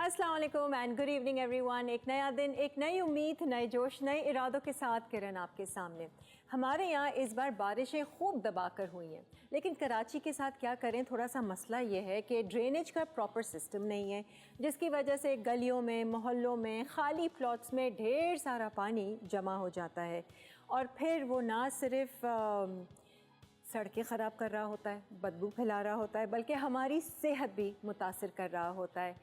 अस्सलाम वालेकुम and good evening everyone. एक नया दिन, एक नई उम्मीद, नए जोश, नए इरादों के साथ किरण आपके सामने। हमारे यहाँ इस बार बारिशें खूब दबाकर हुई हैं, लेकिन कराची के साथ क्या करें, थोड़ा सा मसला ये है कि ड्रेनेज का प्रॉपर सिस्टम नहीं है, जिसकी वजह से गलियों में, मोहल्लों में, खाली प्लॉट्स में ढेर सारा पानी जमा हो जाता है। और फिर वो ना सिर्फ सड़कें ख़राब कर रहा होता है, बदबू फैला रहा होता है, बल्कि हमारी सेहत भी मुतासिर कर रहा होता है।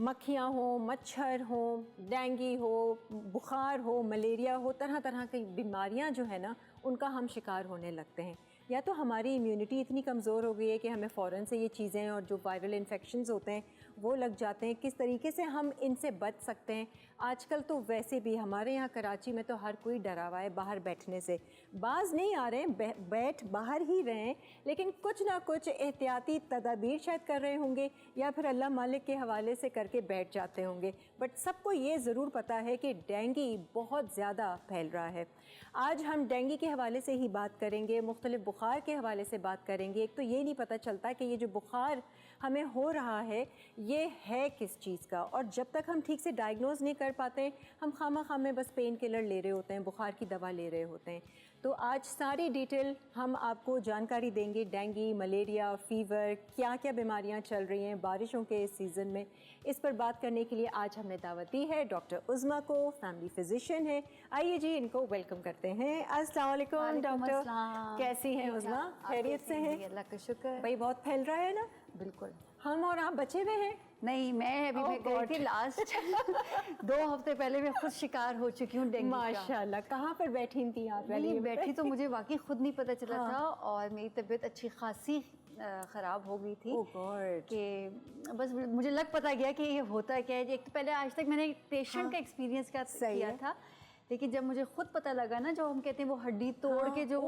मक्खियाँ हो, मच्छर हो, डेंगू हो, बुखार हो, मलेरिया हो, तरह तरह की बीमारियाँ जो है ना, उनका हम शिकार होने लगते हैं। या तो हमारी इम्यूनिटी इतनी कमज़ोर हो गई है कि हमें फ़ौरन से ये चीज़ें और जो वायरल इन्फेक्शंस होते हैं वो लग जाते हैं। किस तरीके से हम इनसे बच सकते हैं? आजकल तो वैसे भी हमारे यहाँ कराची में तो हर कोई डरा हुआ है बाहर बैठने से। बाज़ नहीं आ रहे हैं, बैठ बाहर ही रहे हैं, लेकिन कुछ ना कुछ एहतियाती तदाबीर शायद कर रहे होंगे या फिर अल्लाह मालिक के हवाले से करके बैठ जाते होंगे। बट सबको ये ज़रूर पता है कि डेंगू बहुत ज़्यादा फैल रहा है। आज हम डेंगू के हवाले से ही बात करेंगे, मुख्तलिफ बुखार के हवाले से बात करेंगे। एक तो ये नहीं पता चलता कि ये जो बुखार हमें हो रहा है ये है किस चीज़ का, और जब तक हम ठीक से डायग्नोज नहीं कर पाते हम खामा में बस पेन किलर ले रहे होते हैं, बुखार की दवा ले रहे होते हैं। तो आज सारी डिटेल हम आपको जानकारी देंगे, डेंगू, मलेरिया, फ़ीवर, क्या क्या बीमारियां चल रही हैं बारिशों के इस सीज़न में। इस पर बात करने के लिए आज हमने दावत दी है डॉक्टर उज़मा को, फैमिली फिजिशियन है। आइए जी, इनको वेलकम करते हैं। अस्सलाम वालेकुम डॉक्टर, कैसी हैं उज़मा? खैरियत से हैं? अल्लाह का शुक्र। भाई बहुत फैल रहा है ना? बिल्कुल। हम और आप बचे हुए हैं? नहीं, मैं अभी मैं गई थी लास्ट 2 हफ्ते पहले मैं खुद शिकार हो चुकी हूँ डेंगू का। माशाल्लाह। कहाँ पर बैठी थी आप? नहीं बैठी तो मुझे वाकई खुद नहीं पता चला था, और मेरी तबीयत अच्छी खासी ख़राब हो गई थी कि बस मुझे लग पता गया कि ये होता क्या है। एक तो पहले आज तक मैंने पेशेंट का एक्सपीरियंस किया था, लेकिन जब मुझे खुद पता लगा ना, जो हम कहते हैं वो हड्डी तोड़ के जो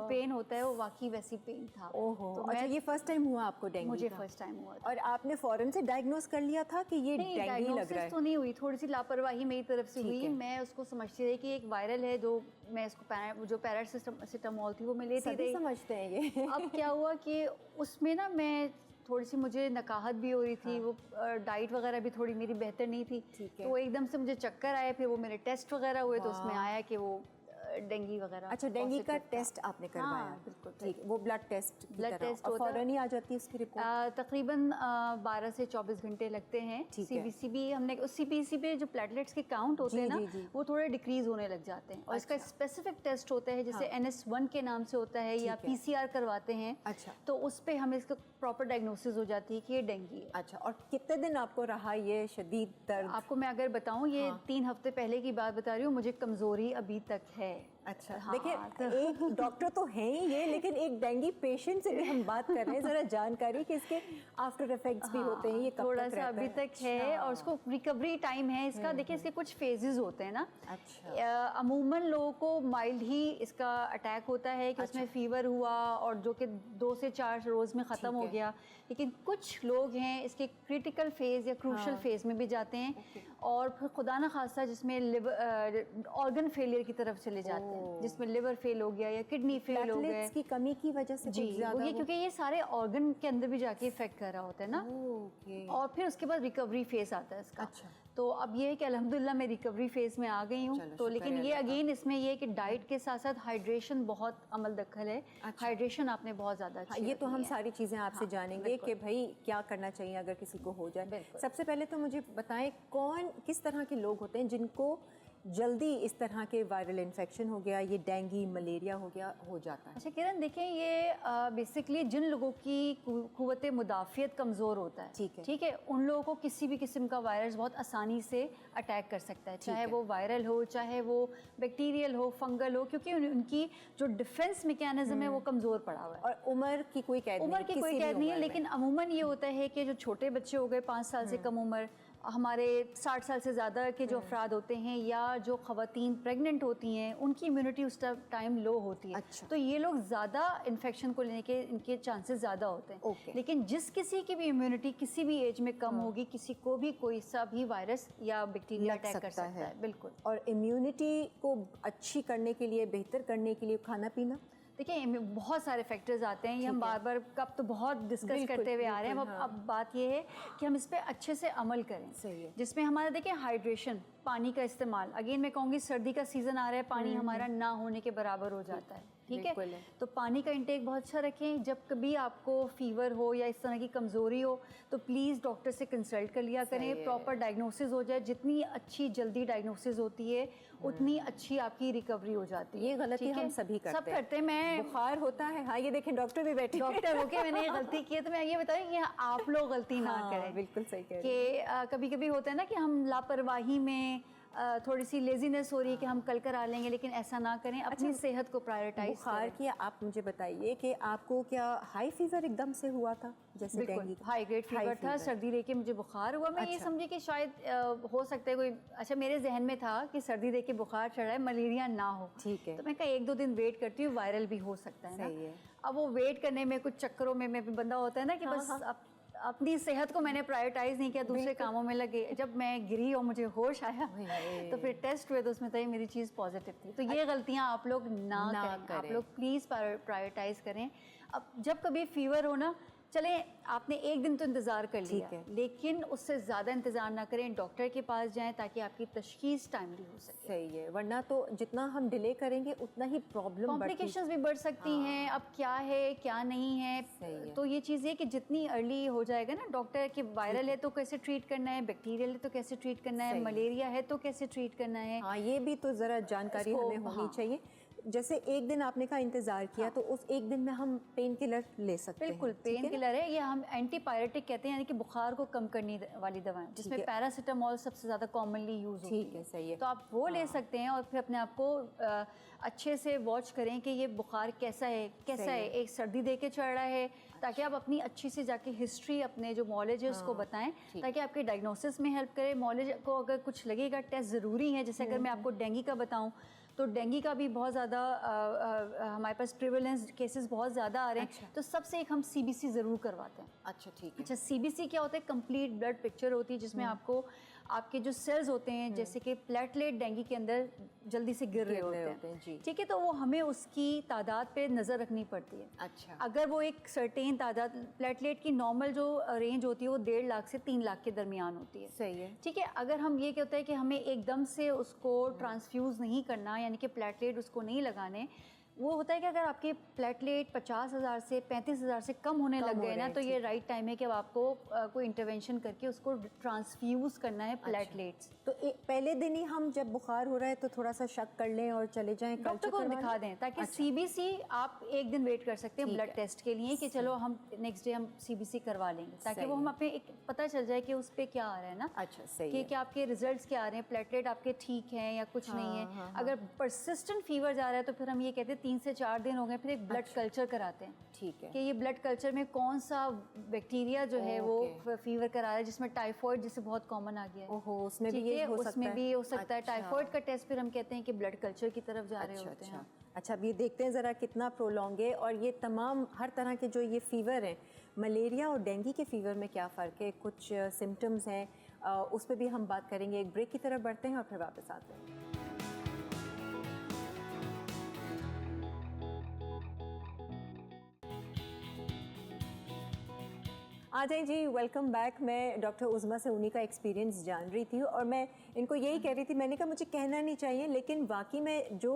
पेन होता है, वो वाकई वैसी पेन था। ओहो, तो अच्छा, ये फर्स्ट टाइम हुआ आपको डेंगू? मुझे फर्स्ट टाइम हुआ था। और आपने फौरन से डायग्नोज कर लिया था कि ये डेंगू लग रहा है? तो नहीं हुई, थोड़ी सी लापरवाही मेरी तरफ से हुई। मैं उसको समझती रही कि एक वायरल है, जो मैं इसको जो पैरासिटामोल थी वो मैं लेती रही। समझते हैं ये। अब क्या हुआ कि उसमें ना मैं थोड़ी सी, मुझे नकाहत भी हो रही थी, वो डाइट वगैरह भी थोड़ी मेरी बेहतर नहीं थी, तो एकदम से मुझे चक्कर आए। फिर वो मेरे टेस्ट वगैरह हुए तो उसमें आया कि वो डेंगू वगैरह। अच्छा, डेंगू का टेस्ट आपने करवाया? हाँ, बिल्कुल ठीक। वो ब्लड टेस्ट होता फौरन ही आ जाती है उसकी रिपोर्ट? तकरीबन 12 से 24 घंटे लगते हैं। CBC भी हमने उस CBC पे जो प्लेटलेट्स के काउंट होते हैं ना, वो थोड़े डिक्रीज होने लग जाते हैं। और इसका स्पेसिफिक टेस्ट होता है, जैसे NS1 के नाम से होता है, या PCR करवाते हैं। अच्छा, तो उस पर हमें इसका प्रॉपर डायग्नोसिस हो जाती है कि ये डेंगू है। अच्छा, और कितने दिन आपको रहा ये शदीद दर्द? आपको मैं अगर बताऊं, ये 3 हफ्ते पहले की बात बता रही हूँ, मुझे कमजोरी अभी तक है। अच्छा, देखिए, एक डॉक्टर तो हैं ही ये, लेकिन एक डेंगू पेशेंट से भी हम बात कर रहे हैं। जरा जानकारी कि इसके आफ्टर इफेक्ट्स भी होते हैं, ये कब थोड़ा तक सा अभी तक है, और उसको रिकवरी टाइम है इसका। देखिए, इसके कुछ फेजेस होते हैं ना। अच्छा। अमूमन लोगों को माइल्ड ही इसका अटैक होता है कि उसमें फीवर हुआ, और जो कि 2 से 4 रोज़ में ख़त्म हो गया। लेकिन कुछ लोग हैं इसके क्रिटिकल फेज़ या क्रूशल फेज़ में भी जाते हैं, और फिर खुदा न खास्ता जिसमें ऑर्गन फेलियर की तरफ चले जाते हैं, जिसमें लिवर फेल हो गया या किडनी फेल हो गया की कमी की वजह से। जी, क्योंकि ये सारे ऑर्गन के अंदर भी जाके इफेक्ट कर रहा होता है ना। और फिर उसके बाद रिकवरी फेज आता है इसका। अच्छा। तो अब ये है कि अल्हम्दुलिल्लाह मैं रिकवरी फेज में आ गई हूँ। तो लेकिन ये अगेन इसमें ये है कि डाइट के साथ साथ हाइड्रेशन बहुत अमल दखल है। हाइड्रेशन आपने बहुत ज़्यादा अच्छी। ये तो हम सारी चीज़ें आपसे जानेंगे कि भाई क्या करना चाहिए अगर किसी को हो जाए। सबसे पहले तो मुझे बताएं, कौन किस तरह के लोग होते हैं जिनको जल्दी इस तरह के वायरल इन्फेक्शन हो गया, ये डेंगू, मलेरिया हो गया, हो जाता है? अच्छा किरण, देखें, ये बेसिकली जिन लोगों की कुव्वत मुदाफ़ियत कमज़ोर होता है, ठीक है, उन लोगों को किसी भी किस्म का वायरस बहुत आसानी से अटैक कर सकता है, चाहे वो वायरल हो, चाहे वो बैक्टीरियल हो, फंगल हो, क्योंकि उनकी जो डिफेंस मैकेनिज्म है वो कमज़ोर पड़ा हुआ है। और उम्र की कोई कैद नहीं है, लेकिन अमूमन ये होता है कि जो छोटे बच्चे हो गए 5 साल से कम उम्र, हमारे 60 साल से ज़्यादा के जो अफराद होते हैं, या जो ख़वातीन प्रेग्नेंट होती हैं, उनकी इम्यूनिटी उस टाइम लो होती है। अच्छा। तो ये लोग ज़्यादा इन्फेक्शन को लेने के इनके चांसेस ज़्यादा होते हैं। लेकिन जिस किसी की भी इम्यूनिटी किसी भी एज में कम होगी, किसी को भी कोई सा भी वायरस या बैक्टीरिया अटैक कर सकता है। बिल्कुल। और इम्यूनिटी को अच्छी करने के लिए, बेहतर करने के लिए खाना पीना देखिए बहुत सारे फैक्टर्स आते हैं, ये हम बार बार कब तो बहुत डिस्कस करते हुए आ रहे हैं। अब बात ये है कि हम इस पे अच्छे से अमल करें। सही है। जिसमें हमारा देखिए हाइड्रेशन, पानी का इस्तेमाल, अगेन मैं कहूँगी सर्दी का सीज़न आ रहा है, पानी हमारा ना होने के बराबर हो जाता है, ठीक है। तो पानी का इंटेक बहुत अच्छा रखें। जब कभी आपको फीवर हो या इस तरह की कमज़ोरी हो तो प्लीज़ डॉक्टर से कंसल्ट कर लिया करें, प्रॉपर डायग्नोसिस हो जाए। जितनी अच्छी जल्दी डायग्नोसिस होती है उतनी अच्छी आपकी रिकवरी हो जाती है। ये गलती हम सभी करते हैं। सब करते हैं। मैं बुखार होता है, हाँ ये देखें डॉक्टर भी बैठे, डॉक्टर होके मैंने ये गलती की है, तो मैं ये बताऊँ कि आप लोग गलती ना करें। बिल्कुल सही कह रहे हैं कि कभी कभी होता है ना कि हम लापरवाही में थोड़ी सी लेजीनेस हो रही है कि हम कल करा लेंगे, लेकिन ऐसा ना करें। अपनी सेहत को प्रायोरिटाइज बुखार की आप मुझे बताइए कि आपको क्या हाई फीवर एकदम से हुआ था? जैसे बिल्कुल हाई ग्रेड फीवर था, सर्दी देके मुझे बुखार हुआ। मैं ये समझी कि शायद हो सकता है कोई, अच्छा मेरे जहन में था कि सर्दी देके बुखार चढ़ा है, मलेरिया ना हो। ठीक है। तो मैं कहा 1-2 दिन वेट करती हूँ, वायरल भी हो सकता है ना। अब वो वेट करने में कुछ चक्करों में बंदा होता है ना कि बस अपनी सेहत को मैंने प्रायोरिटाइज नहीं किया, दूसरे कामों में लगे। जब मैं गिरी और मुझे होश आया तो फिर टेस्ट हुए तो उसमें तो मेरी चीज़ पॉजिटिव थी। तो ये गलतियां आप लोग ना करें। आप लोग प्लीज़ प्रायोरिटाइज करें। अब जब कभी फीवर हो ना, चले आपने एक दिन तो इंतज़ार कर लिया, लेकिन उससे ज़्यादा इंतज़ार ना करें, डॉक्टर के पास जाएं ताकि आपकी तशखीस टाइमली हो सके। सही है, वरना तो जितना हम डिले करेंगे उतना ही प्रॉब्लम, कॉम्प्लिकेशंस भी बढ़ सकती हैं। अब क्या है क्या नहीं है, तो ये चीज़ है कि जितनी अर्ली हो जाएगा ना, डॉक्टर कि वायरल है तो कैसे ट्रीट करना है, बैक्टीरियल है तो कैसे ट्रीट करना है, मलेरिया है तो कैसे ट्रीट करना है। हाँ, ये भी तो ज़रा जानकारी हमें होनी चाहिए। जैसे एक दिन आपने कहा इंतजार किया, तो उस एक दिन में हम पेन किलर ले सकते हैं? बिल्कुल, पेन किलर है, ये हम एंटीपायरेटिक कहते हैं, यानी कि बुखार को कम करने वाली दवाएं, जिसमें पैरासीटामोल सबसे ज़्यादा कॉमनली यूज़ होती है। ठीक है, सही है। तो आप वो ले सकते हैं और फिर अपने आप को अच्छे से वॉच करें कि ये बुखार कैसा है, एक सर्दी दे के चढ़ रहा है, ताकि आप अपनी अच्छी से जाके हिस्ट्री, अपने जो नॉलेज है उसको बताएं, ताकि आपके डायग्नोसिस में हेल्प करे। नॉलेज को अगर कुछ लगेगा, टेस्ट ज़रूरी है। जैसे अगर मैं आपको डेंगू का बताऊं तो डेंगू का भी बहुत ज़्यादा हमारे पास प्रिवेलेंस केसेस बहुत ज़्यादा आ रहे हैं। तो सबसे एक हम सीबीसी ज़रूर करवाते हैं। अच्छा, ठीक है। अच्छा, सीबीसी क्या होता है? कंप्लीट ब्लड पिक्चर होती है, जिसमें आपको आपके जो सेल्स होते हैं, जैसे कि प्लेटलेट डेंगू के अंदर जल्दी से गिर रहे होते हैं, ठीक है, तो वो हमें उसकी तादाद पे नज़र रखनी पड़ती है। अच्छा। अगर वो एक सर्टेन तादाद, प्लेटलेट की नॉर्मल जो रेंज होती है वो 1.5 लाख से 3 लाख के दरमियान होती है। सही है, ठीक है। अगर हम ये कहते हैं कि हमें एकदम से उसको ट्रांसफ्यूज़ नहीं करना, यानी कि प्लेटलेट उसको नहीं लगाने, वो होता है कि अगर आपके प्लेटलेट 50,000 से 35,000 से कम होने लग गए ना, तो ये राइट टाइम है कि अब आपको कोई इंटरवेंशन करके उसको ट्रांसफ्यूज़ करना है प्लेटलेट्स। तो पहले दिन ही हम जब बुखार हो रहा है तो थोड़ा सा शक कर लें और चले जाएं, डॉक्टर को दिखा दें, ताकि सीबीसी आप एक दिन वेट कर सकते हैं ब्लड टेस्ट के लिए कि चलो हम नेक्स्ट डे हम सीबीसी करवा लेंगे, ताकि वो हम अपने एक पता चल जाए कि उस पर क्या आ रहा है ना। अच्छा, सही कि आपके रिजल्ट्स क्या आ रहे हैं, प्लेटलेट आपके ठीक हैं या कुछ नहीं है। अगर परसिस्टेंट फीवर जा रहा है तो फिर हम ये कहते हैं 3 से 4 दिन हो गए, फिर एक ब्लड कल्चर कराते हैं। ठीक है, कि ये ब्लड कल्चर में कौन सा बैक्टीरिया जो है वो फीवर करा रहा है, जिसमें टाइफॉइड जिससे बहुत कॉमन आ गया है। ओहो, उसमें भी ये हो सकता है। उसमें भी हो सकता है। टाइफॉइड का टेस्ट फिर हम कहते हैं कि ब्लड कल्चर की तरफ जा रहे होते हैं। अच्छा, अब ये देखते हैं ज़रा कितना प्रोलॉन्ग है, और ये तमाम हर तरह के जो ये फीवर हैं, मलेरिया और डेंगू के फीवर में क्या फ़र्क है, कुछ सिम्टम्स हैं, उस पर भी हम बात करेंगे। एक ब्रेक की तरफ बढ़ते हैं और फिर वापस आते हैं। आ जाए जी, वेलकम बैक। मैं डॉक्टर उज़मा से उन्हीं का एक्सपीरियंस जान रही थी और मैं इनको यही कह रही थी, मैंने कहा मुझे कहना नहीं चाहिए, लेकिन वाकई में जो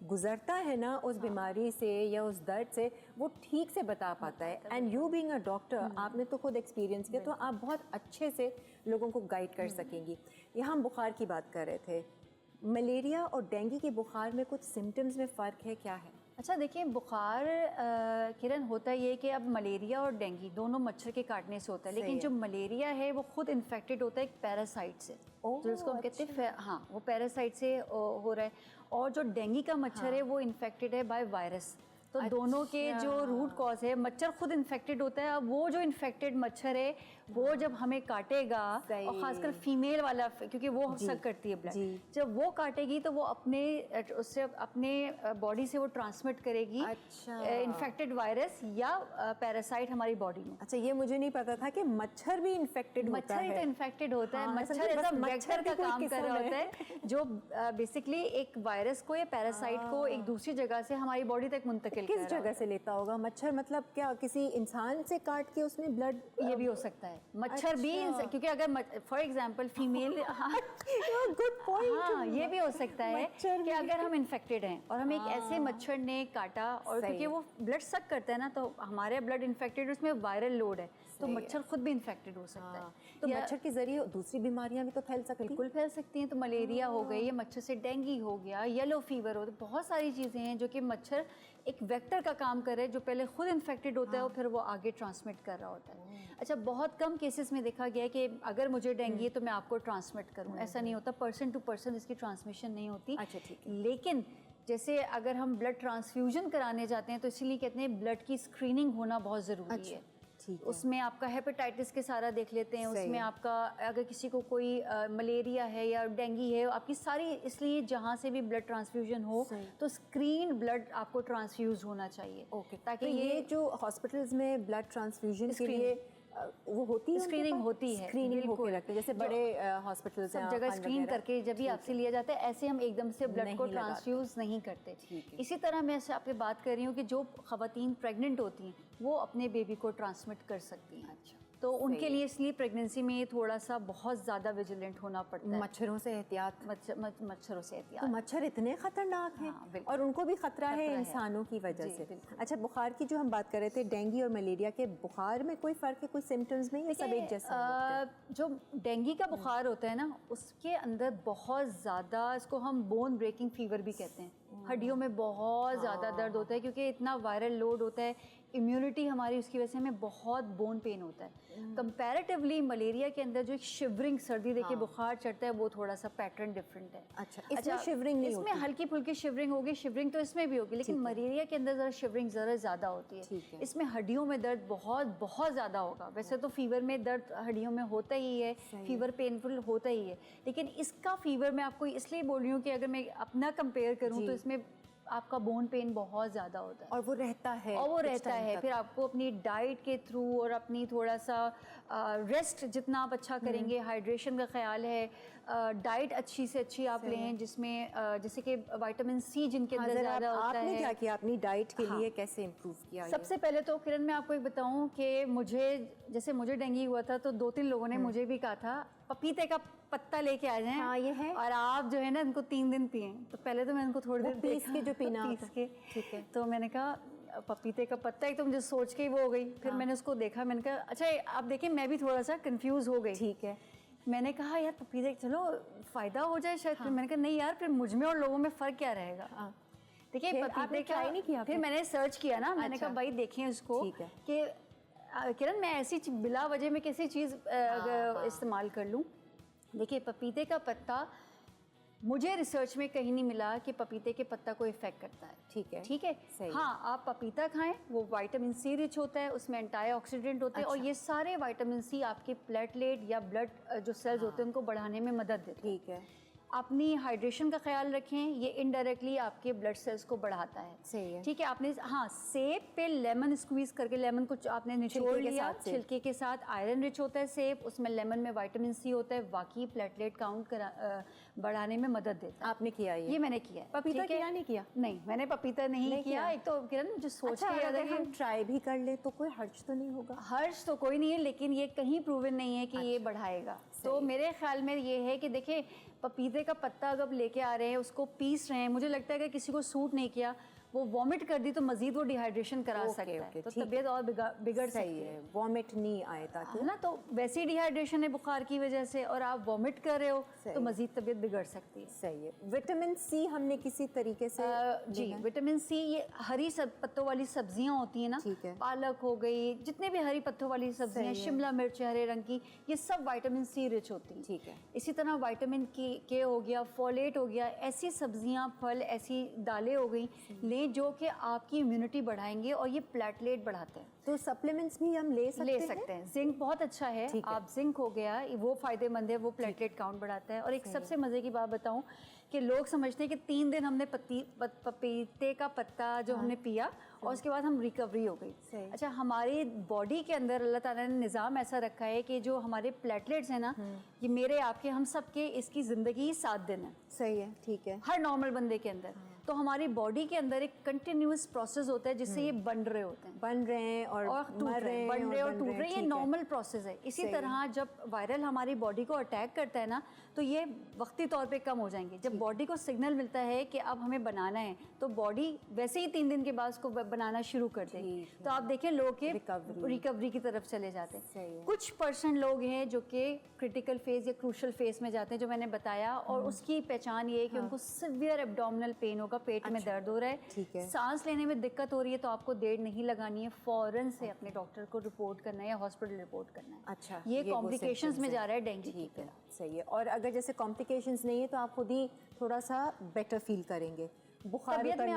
गुजरता है ना उस बीमारी से या उस दर्द से, वो ठीक से बता पाता है। And you being a doctor, आपने तो खुद एक्सपीरियंस किया, तो आप बहुत अच्छे से लोगों को गाइड कर सकेंगी। यहाँ हम बुखार की बात कर रहे थे, मलेरिया और डेंगू के बुखार में कुछ सिम्टम्स में फ़र्क है, क्या है? अच्छा, देखिए बुखार किरण होता है ये कि अब मलेरिया और डेंगू दोनों मच्छर के काटने से होता है, लेकिन जो मलेरिया है वो खुद इन्फेक्टेड होता है एक पैरासाइट से, जो इसको हम कहते हैं हाँ, वो पैरासाइट से हो रहा है। और जो डेंगू का मच्छर है वो इन्फेक्टेड है बाय वायरस। तो दोनों के जो रूट कॉज है, मच्छर खुद इन्फेक्टेड होता है। अब वो जो इन्फेक्टेड मच्छर है वो जब हमें काटेगा, और खासकर फीमेल वाला, क्योंकि वो सक करती है ब्लड, जब वो काटेगी तो वो उससे अपने बॉडी से वो ट्रांसमिट करेगी इन्फेक्टेड वायरस या पैरासाइट हमारी बॉडी में। अच्छा, ये मुझे नहीं पता था कि मच्छर भी इन्फेक्टेड होता है। मच्छर ही तो इन्फेक्टेड होता है। मच्छर ऐसा मच्छर का काम कर रहा होता है जो बेसिकली एक वायरस को या पैरासाइट को एक दूसरी जगह से हमारी बॉडी तक मुंतकिल किल किस जगह से लेता होगा मच्छर? मतलब क्या किसी इंसान से काट के उसने ब्लड? ये भी हो सकता है, मच्छर भी क्योंकि अगर for example female good point. हाँ, ये भी हो सकता है कि अगर हम इन्फेक्टेड हैं और हमें एक ऐसे मच्छर ने काटा और क्योंकि वो ब्लड सक करता है ना, तो हमारे ब्लड इन्फेक्टेड, उसमें वायरल लोड है, तो मच्छर खुद भी इन्फेक्टेड हो सकता है। तो मच्छर के जरिए दूसरी बीमारियां भी तो फैल सकती हैं। बिल्कुल फैल सकती हैं। तो मलेरिया हो गई, या मच्छर से डेंगू हो गया, येलो फीवर हो, तो बहुत सारी चीज़ें हैं जो कि मच्छर एक वेक्टर का काम कर रहे हैं, जो पहले खुद इन्फेक्टेड होता है और फिर वो आगे ट्रांसमिट कर रहा होता है। अच्छा, बहुत कम केसेस में देखा गया है कि अगर मुझे डेंगू है तो मैं आपको ट्रांसमिट करूँ, ऐसा नहीं होता। पर्सन टू पर्सन इसकी ट्रांसमिशन नहीं होती। अच्छा, ठीक है। लेकिन जैसे अगर हम ब्लड ट्रांसफ्यूजन कराने जाते हैं तो इसीलिए कहते हैं ब्लड की स्क्रीनिंग होना बहुत ज़रूरी है। ठीक है। उसमें आपका हेपेटाइटिस के सारा देख लेते हैं, उसमें आपका अगर किसी को कोई मलेरिया है या डेंगू है, आपकी सारी, इसलिए जहाँ से भी ब्लड ट्रांसफ्यूजन हो तो स्क्रीन ब्लड आपको ट्रांसफ्यूज होना चाहिए। ओके, ताकि तो ये जो हॉस्पिटल्स में ब्लड ट्रांसफ्यूजन के लिए वो होती है, स्क्रीनिंग होती है, स्क्रीनिंग होके रखते हैं, जैसे बड़े हॉस्पिटल्स हैं, सब जगह स्क्रीन करके जब भी आपसे लिया जाता है, ऐसे हम एकदम से ब्लड को ट्रांसफ्यूज नहीं करते। इसी तरह मैं आपसे बात कर रही हूँ कि जो खवातीन प्रेग्नेंट होती हैं वो अपने बेबी को ट्रांसमिट कर सकती हैं। अच्छा, तो उनके लिए इसलिए प्रेगनेंसी में थोड़ा सा बहुत ज़्यादा विजिलेंट होना पड़ता है। मच्छरों से एहतियात, मच्छरों से एहतियात। तो मच्छर इतने खतरनाक हैं। हाँ, और उनको भी खतरा है इंसानों की वजह से। अच्छा, बुखार की जो हम बात कर रहे थे, डेंगू और मलेरिया के बुखार में कोई फ़र्क है, कोई सिम्टम्स में, ये सब एक जैसे? जो डेंगू का बुखार होता है ना, उसके अंदर बहुत ज़्यादा, इसको हम बोन ब्रेकिंग फीवर भी कहते हैं, हड्डियों में बहुत ज़्यादा दर्द होता है क्योंकि इतना वायरल लोड होता है, इम्यूनिटी हमारी उसकी वजह से हमें बहुत बोन पेन होता है। कंपैरेटिवली मलेरिया के अंदर जो एक शिवरिंग, सर्दी देके बुखार चढ़ता है, वो थोड़ा सा पैटर्न डिफरेंट है। अच्छा, इसमें शिवरिंग नहीं होती? इसमें हल्की फुल्की शिवरिंग होगी, शिवरिंग तो इसमें भी होगी, लेकिन मलेरिया के अंदर ज़रा शिवरिंग ज़रा ज़्यादा होती है। इसमें हड्डियों में दर्द बहुत बहुत ज़्यादा होगा। वैसे तो फीवर में दर्द हड्डियों में होता ही है, फीवर पेनफुल होता ही है, लेकिन इसका फीवर मैं आपको इसलिए बोल रही हूँ कि अगर मैं अपना कंपेयर करूँ तो इसमें आपका बोन पेन बहुत ज़्यादा होता है और वो रहता है, फिर आपको अपनी डाइट के थ्रू और अपनी थोड़ा सा रेस्ट जितना आप अच्छा करेंगे, हाइड्रेशन का ख्याल है, डाइट अच्छी से अच्छी आप लें, जिसमें जैसे कि विटामिन सी जिनके अंदर ज़्यादा होता है। आपने क्या किया अपनी डाइट के लिए, कैसे इम्प्रूव किया? सबसे पहले तो किरण मैं आपको एक बताऊं कि मुझे डेंगू हुआ था तो 2-3 लोगों ने मुझे भी कहा था पपीते का पत्ता लेके आ जाएं। हाँ, ये है। और आप जो है ना इनको 3 दिन पिएं। तो पहले तो मैं इनको थोड़ी देर पीस के जो पीना पीस के, ठीक है। तो मैंने कहा पपीते का पत्ता, एक तो मुझे सोच के ही वो हो गई। फिर मैंने उसको देखा, मैंने कहा अच्छा आप देखिए, मैं भी थोड़ा सा कंफ्यूज हो गई। ठीक है। मैंने कहा यार पपीते, चलो फ़ायदा हो जाए शायद। फिर मैंने कहा नहीं यार, फिर मुझ में और लोगों में फ़र्क क्या रहेगा। देखिए आपने ट्राई नहीं किया? फिर मैंने सर्च किया ना, मैंने कहा भाई देखें इसको कि किरण मैं ऐसी बिला वजह में कैसी चीज़ इस्तेमाल कर लूँ। देखिए पपीते का पत्ता, मुझे रिसर्च में कहीं नहीं मिला कि पपीते के पत्ता को इफेक्ट करता है। ठीक है। हाँ, आप पपीता खाएं, वो विटामिन सी रिच होता है, उसमें एंटीऑक्सीडेंट होते हैं। और ये सारे विटामिन सी आपके प्लेटलेट या ब्लड जो सेल्स होते हैं उनको बढ़ाने में मदद देते हैं। ठीक है। अपनी हाइड्रेशन का ख्याल रखें, ये इनडायरेक्टली आपके ब्लड सेल्स को बढ़ाता है। सही है। ठीक है। आपने सेब पे लेमन स्क्वीज करके, लेमन को आपने निचोड़ लिया, छिलके के साथ, आयरन रिच होता है सेब, उसमें लेमन में विटामिन सी होता है, वाकई प्लेटलेट काउंट बढ़ाने में मदद देता है। आपने किया ये मैंने किया। पपीता किया नहीं किया? नहीं, मैंने पपीता नहीं किया। एक तो किरण जो सोच के अगर हम ट्राई भी कर ले तो कोई हर्ज तो नहीं होगा? हर्ज तो कोई नहीं है, लेकिन ये कहीं प्रूवन नहीं है कि ये बढ़ाएगा। तो मेरे ख्याल में ये है कि देखिए पपीते का पत्ता अगर लेके आ रहे हैं, उसको पीस रहे हैं, मुझे लगता है कि किसी को सूट नहीं किया, वो वॉमिट कर दी तो मजीद वो डिहाइड्रेशन करा सकता है, तो तबीयत और बिगड़ सकती है। वॉमिट नहीं आए ताकि ना, तो वैसे ही डिहाइड्रेशन है बुखार की वजह से और आप वॉमिट कर रहे हो तो मजीद तबीयत बिगड़ सकती है। सही है। विटामिन सी हमने किसी तरीके से जी, विटामिन सी ये हरी पत्तों वाली सब्जियां होती हैं ना, पालक हो गई, जितने भी हरी पत्तों वाली सब्जियां, शिमला मिर्च हरे रंग की, ये सब विटामिन सी रिच होती हैं। ठीक है। इसी तरह विटामिन के हो गया, फोलेट हो गया, ऐसी सब्जियां, फल, ऐसी दालें हो गई जो कि आपकी इम्यूनिटी बढ़ाएंगे और ये प्लेटलेट बढ़ाते हैं। तो सप्लीमेंट्स भी हम ले सकते हैं। जिंक बहुत अच्छा है। आप जिंक हो गया, वो फायदेमंद है, वो प्लेटलेट काउंट बढ़ाता है। और एक सबसे मजे की बात बताऊं कि लोग समझते हैं कि 3 दिन हमने पपीते का पत्ता जो हमने पिया और उसके बाद हम रिकवरी हो गई। अच्छा, हमारी बॉडी के अंदर अल्लाह ताला ने निज़ाम ऐसा रखा है कि जो हमारे प्लेटलेट्स हैं ना, ये मेरे आपके हम सब के, इसकी ज़िंदगी 7 दिन है। सही है। ठीक है। हर नॉर्मल बंदे के अंदर। तो हमारी बॉडी के अंदर एक कंटिन्यूस प्रोसेस होता है जिससे ये बन रहे होते हैं, बन रहे हैं और टूट रहे हैं, बन रहे और टूट रहे हैं, ये नॉर्मल प्रोसेस है। इसी तरह जब वायरल हमारी बॉडी को अटैक करता है ना, तो ये वक्ती तौर पे कम हो जाएंगे। जब बॉडी को सिग्नल मिलता है कि अब हमें बनाना है, तो बॉडी वैसे ही 3 दिन के बाद उसको बनाना शुरू कर देगी। तो आप देखें लोग के रिकवरी की तरफ चले जाते हैं। कुछ % लोग हैं जो कि क्रिटिकल फेज या क्रूशल फेज में जाते हैं, जो मैंने बताया, और उसकी पहचान ये है कि उनको सिवियर एब्डोमिनल पेन होगा, पेट में दर्द हो रहा है, सांस लेने में दिक्कत हो रही है, तो आपको देर नहीं लगानी है, फौरन से अपने डॉक्टर को रिपोर्ट करना है या हॉस्पिटल रिपोर्ट करना है। अच्छा, ये कॉम्प्लिकेशंस में जा रहा है डेंगू की तरह। सही है। और अगर जैसे कॉम्प्लिकेशंस नहीं है तो आप खुद ही थोड़ा सा बेटर फील करेंगे, तबीयत में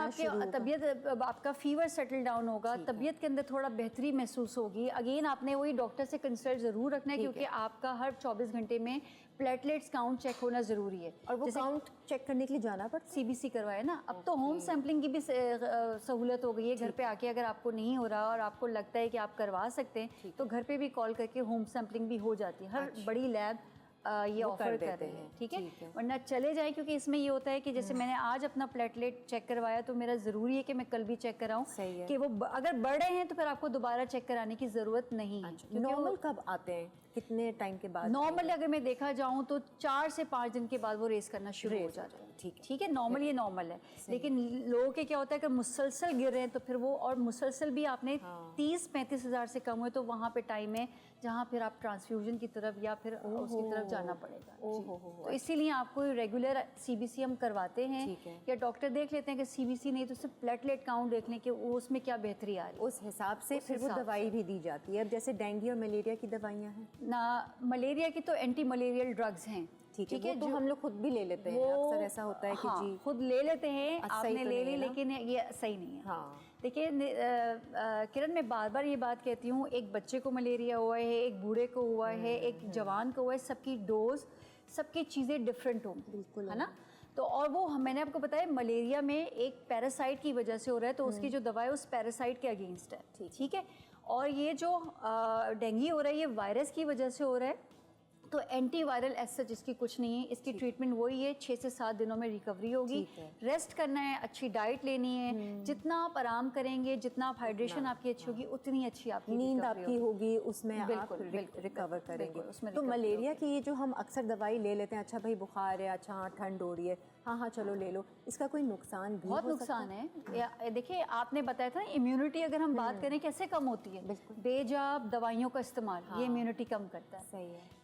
आपका फीवर सेटल डाउन होगा, तबीयत के अंदर थोड़ा बेहतरी महसूस होगी। अगेन आपने वही डॉक्टर से कंसल्ट ज़रूर रखना है, क्योंकि आपका हर 24 घंटे में प्लेटलेट्स काउंट चेक होना ज़रूरी है। और वो काउंट चेक करने के लिए जाना पड़ता है, CBC करवाए ना। अब तो होम सैम्पलिंग की भी सहूलत हो गई है, घर पे आके अगर आपको नहीं हो रहा और आपको लगता है कि आप करवा सकते हैं, तो घर पे भी कॉल करके होम सैम्पलिंग भी हो जाती है। हर बड़ी लैब ये ऑफर कर रहे हैं, ठीक है। वरना चले जाए, क्योंकि इसमें ये होता है कि जैसे मैंने आज अपना प्लेटलेट चेक करवाया, तो मेरा ज़रूरी है कि मैं कल भी चेक कराऊं कि वो अगर बढ़े हैं तो फिर आपको दोबारा चेक कराने की ज़रूरत नहीं है। नॉर्मल कब आते हैं, कितने टाइम के बाद? नॉर्मल अगर मैं देखा जाऊं तो 4 से 5 दिन के बाद वो रेस करना शुरू हो जाता है। ठीक है, नॉर्मल, ये नॉर्मल है। लेकिन लोगों के क्या होता है कि मुसलसल गिर रहे हैं, तो फिर वो, और मुसलसल भी आपने 30-35 हज़ार से कम हुए, तो वहाँ पे टाइम है जहाँ फिर आप ट्रांसफ्यूजन की तरफ या फिर उसकी तरफ जाना पड़ेगा। तो इसीलिए आपको रेगुलर CBC हम करवाते हैं, या डॉक्टर देख लेते हैं कि CBC नहीं तो सिर्फ प्लेटलेट काउंट देख लें कि उसमें क्या बेहतरी आ रही है, उस हिसाब से फिर वो दवाई भी दी जाती है। अब जैसे डेंगू और मलेरिया की दवाइयाँ हैं ना, मलेरिया की तो एंटी मलेरियल ड्रग्स हैं, ठीक है, तो हम लोग खुद भी ले लेते हैं। अक्सर ऐसा होता है कि जी खुद ले लेते हैं, आपने ले ली, लेकिन ये सही नहीं है। देखिए किरण, मैं बार बार ये बात कहती हूँ, एक बच्चे को मलेरिया हुआ है, एक बूढ़े को हुआ है, एक जवान को हुआ है, सबकी डोज, सबकी चीज़ें डिफरेंट होंगी, बिल्कुल, है ना। तो और वो मैंने आपको बताया, मलेरिया में एक पैरासाइट की वजह से हो रहा है, तो उसकी जो दवा है उस पैरासाइट के अगेंस्ट है, ठीक है। और ये जो डेंगू हो रहा है, ये वायरस की वजह से हो रहा है, तो एंटीवायरल एज इसकी कुछ नहीं है। इसकी ट्रीटमेंट वही है, 6 से 7 दिनों में रिकवरी होगी। रेस्ट करना है, अच्छी डाइट लेनी है, जितना आप आराम करेंगे, जितना आप हाइड्रेशन आपकी अच्छी होगी, उतनी अच्छी आपकी नींद आपकी होगी, उसमें आप रिकवर करेंगे। तो मलेरिया की ये जो हम अक्सर दवाई ले लेते हैं, अच्छा भाई बुखार है, अच्छा हाँ ठंड हो रही है, हाँ चलो ले लो, इसका कोई नुकसान भी? बहुत नुकसान है। देखिए आपने बताया था इम्यूनिटी अगर हम बात करें कैसे कम होती है, बेजाब दवाइयों का इस्तेमाल, ये इम्यूनिटी कम करता है। सही है।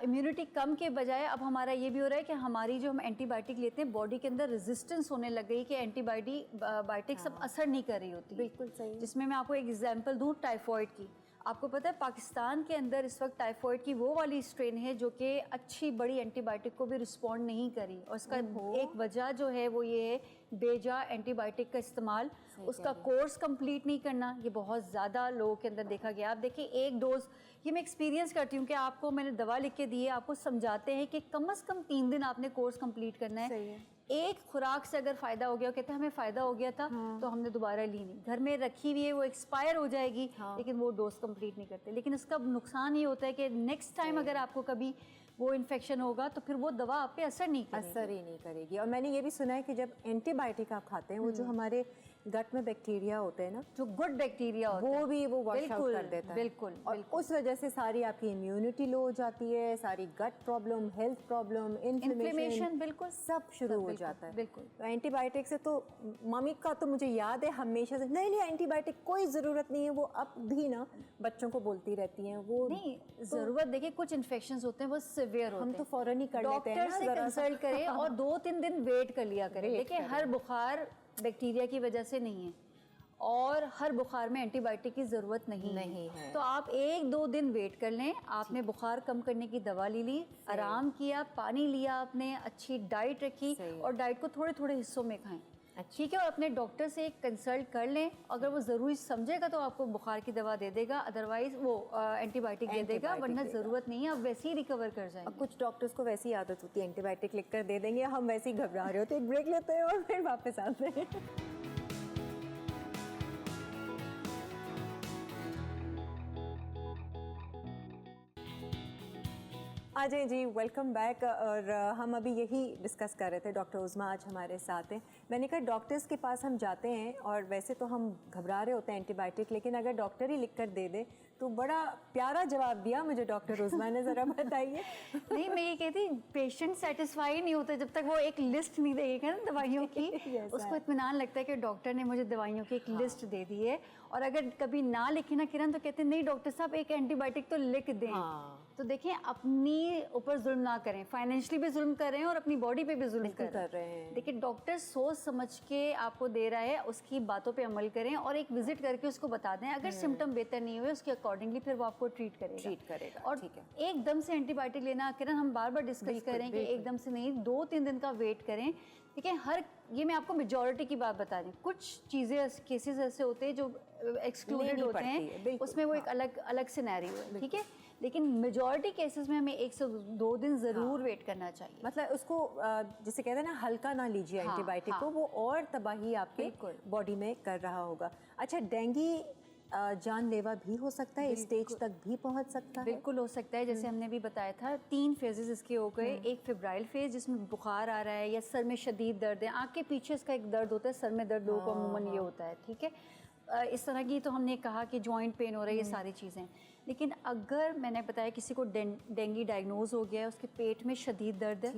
इम्यूनिटी कम के बजाय अब हमारा ये भी हो रहा है कि हमारी जो हम एंटीबायोटिक लेते हैं, बॉडी के अंदर रेजिस्टेंस होने लग गई कि एंटीबायोटिक सब असर नहीं कर रही होती। बिल्कुल सही। जिसमें मैं आपको एक एग्जांपल दूं टाइफॉइड की। आपको पता है पाकिस्तान के अंदर इस वक्त टाइफॉइड की वो वाली स्ट्रेन है जो कि अच्छी बड़ी एंटीबायोटिक को भी रिस्पॉन्ड नहीं करी, और इसका एक वजह जो है वो ये है बेजा एंटीबायोटिक का इस्तेमाल, उसका कोर्स कंप्लीट नहीं करना, ये बहुत ज़्यादा लोगों के अंदर देखा गया। आप देखिए एक डोज, ये मैं एक्सपीरियंस करती हूँ कि आपको मैंने दवा लिख के दी है, आपको समझाते हैं कि कम से कम 3 दिन आपने कोर्स कंप्लीट करना है। एक खुराक से अगर फ़ायदा हो गया, कहते हैं हमें फ़ायदा हो गया था, तो हमने दोबारा ली नहीं, घर में रखी हुई है, वो एक्सपायर हो जाएगी, लेकिन वो डोज कंप्लीट नहीं करते। लेकिन इसका नुकसान ये होता है कि नेक्स्ट टाइम अगर आपको कभी वो इन्फेक्शन होगा तो फिर वो दवा आप पे असर ही नहीं करेगी। और मैंने ये भी सुना है कि जब एंटीबायोटिक आप खाते हैं, वो जो हमारे गट में बैक्टीरिया होते हैं ना, जो गुड बैक्टीरिया होते हैं, वो भी वो वॉश आउट कर देता है। बिल्कुल। और उस वजह से सारी आपकी इम्यूनिटी लो हो जाती है, सारी गट प्रॉब्लम, हेल्थ प्रॉब्लम, इन्फ्लेमेशन, बिल्कुल सब शुरू हो जाता है। बिल्कुल। तो एंटीबायोटिक से तो मम्मी का तो मुझे याद है हमेशा से, नहीं एंटीबायोटिक कोई ज़रूरत नहीं है, वो अब भी ना बच्चों को बोलती रहती हैं, वो नहीं ज़रूरत। देखिए कुछ इन्फेक्शंस होते हैं वो सिवियर होते हैं, हम तो फौरन ही कर लेते हैं। डॉक्टर से कंसल्ट करें और 2-3 दिन वेट कर लिया करें। देखिए हर बुखार बैक्टीरिया की वजह से नहीं है, और हर बुखार में एंटीबायोटिक की ज़रूरत नहीं है। तो आप 1-2 दिन वेट कर लें। आपने बुखार कम करने की दवा ली, आराम किया, पानी लिया, आपने अच्छी डाइट रखी, और डाइट को थोड़े थोड़े हिस्सों में खाएं, ठीक है। और अपने डॉक्टर से कंसल्ट कर लें, अगर वो ज़रूरी समझेगा तो आपको बुखार की दवा दे देगा, अदरवाइज वो एंटीबायोटिक दे देगा, वरना ज़रूरत नहीं है, आप वैसे ही रिकवर कर जाएंगे। अब कुछ डॉक्टर्स को वैसी आदत होती है, एंटीबायोटिक लिख कर दे देंगे, हम वैसे ही घबरा रहे होते हैं, एक ब्रेक लेते हैं और फिर वापस आते हैं। आ जाए जी, वेलकम बैक। और हम अभी यही डिस्कस कर रहे थे, डॉक्टर उज़मा आज हमारे साथ हैं। मैंने कहा डॉक्टर्स के पास हम जाते हैं और वैसे तो हम घबरा रहे होते हैं एंटीबायोटिक, लेकिन अगर डॉक्टर ही लिख कर दे दे तो बड़ा प्यारा जवाब दिया मुझे डॉक्टर उस्मा ने, ज़रा बताइए। नहीं, मैं ये कहती पेशेंट सेटिस्फाई नहीं होता जब तक वो एक लिस्ट नहीं देगा ना दवाइयों की। उसको इत्मीनान लगता है कि डॉक्टर ने मुझे दवाइयों की एक लिस्ट दे दी है, और अगर कभी ना लिखे ना किरण तो कहते हैं नहीं डॉक्टर साहब एक एंटीबायोटिक तो लिख दें। तो देखें अपनी ऊपर जुल्म ना करें, फाइनेंशियली भी जुल्म कर रहे हैं और अपनी बॉडी पे भी जुल्म कर रहे हैं। देखिए डॉक्टर सोच समझ के आपको दे रहा है, उसकी बातों पे अमल करें और एक विजिट करके उसको बता दें। अगर सिम्टम बेहतर नहीं हुए उसके अकॉर्डिंगली फिर वो आपको ट्रीट करेगा। और एकदम से एंटीबायोटिक लेना, किरण हम बार बार डिस्कस करें कि एकदम से नहीं, 2-3 दिन का वेट करें। ठीक है, ये मैं आपको मेजॉरिटी की बात बता रही हूँ, कुछ चीज़ें केसेस ऐसे होते हैं जो एक्सक्लूडेड होते हैं, उसमें वो एक अलग सिनेरियो है। ठीक है, लेकिन मेजॉरिटी केसेस में हमें 1 से 2 दिन ज़रूर वेट करना चाहिए। मतलब उसको जिसे कहते हैं ना हल्का ना लीजिए एंटीबायोटिक को, वो और तबाही आपके बॉडी में कर रहा होगा। अच्छा, डेंगू जानलेवा भी हो सकता है, इस स्टेज तक भी पहुंच सकता है? बिल्कुल हो सकता है। जैसे हमने भी बताया था 3 फेजेस इसके हो गए। एक फेब्राइल फेज जिसमें बुखार आ रहा है या सर में शदीद दर्द है, आँख के पीछे इसका एक दर्द होता है, सर में दर्द लोगों को अमूमन ये होता है। ठीक है, इस तरह की तो हमने कहा कि जॉइंट पेन हो रहा है, ये सारी चीज़ें। लेकिन अगर मैंने बताया किसी को डेंगू डायग्नोज हो गया है, उसके पेट में शदीद दर्द है,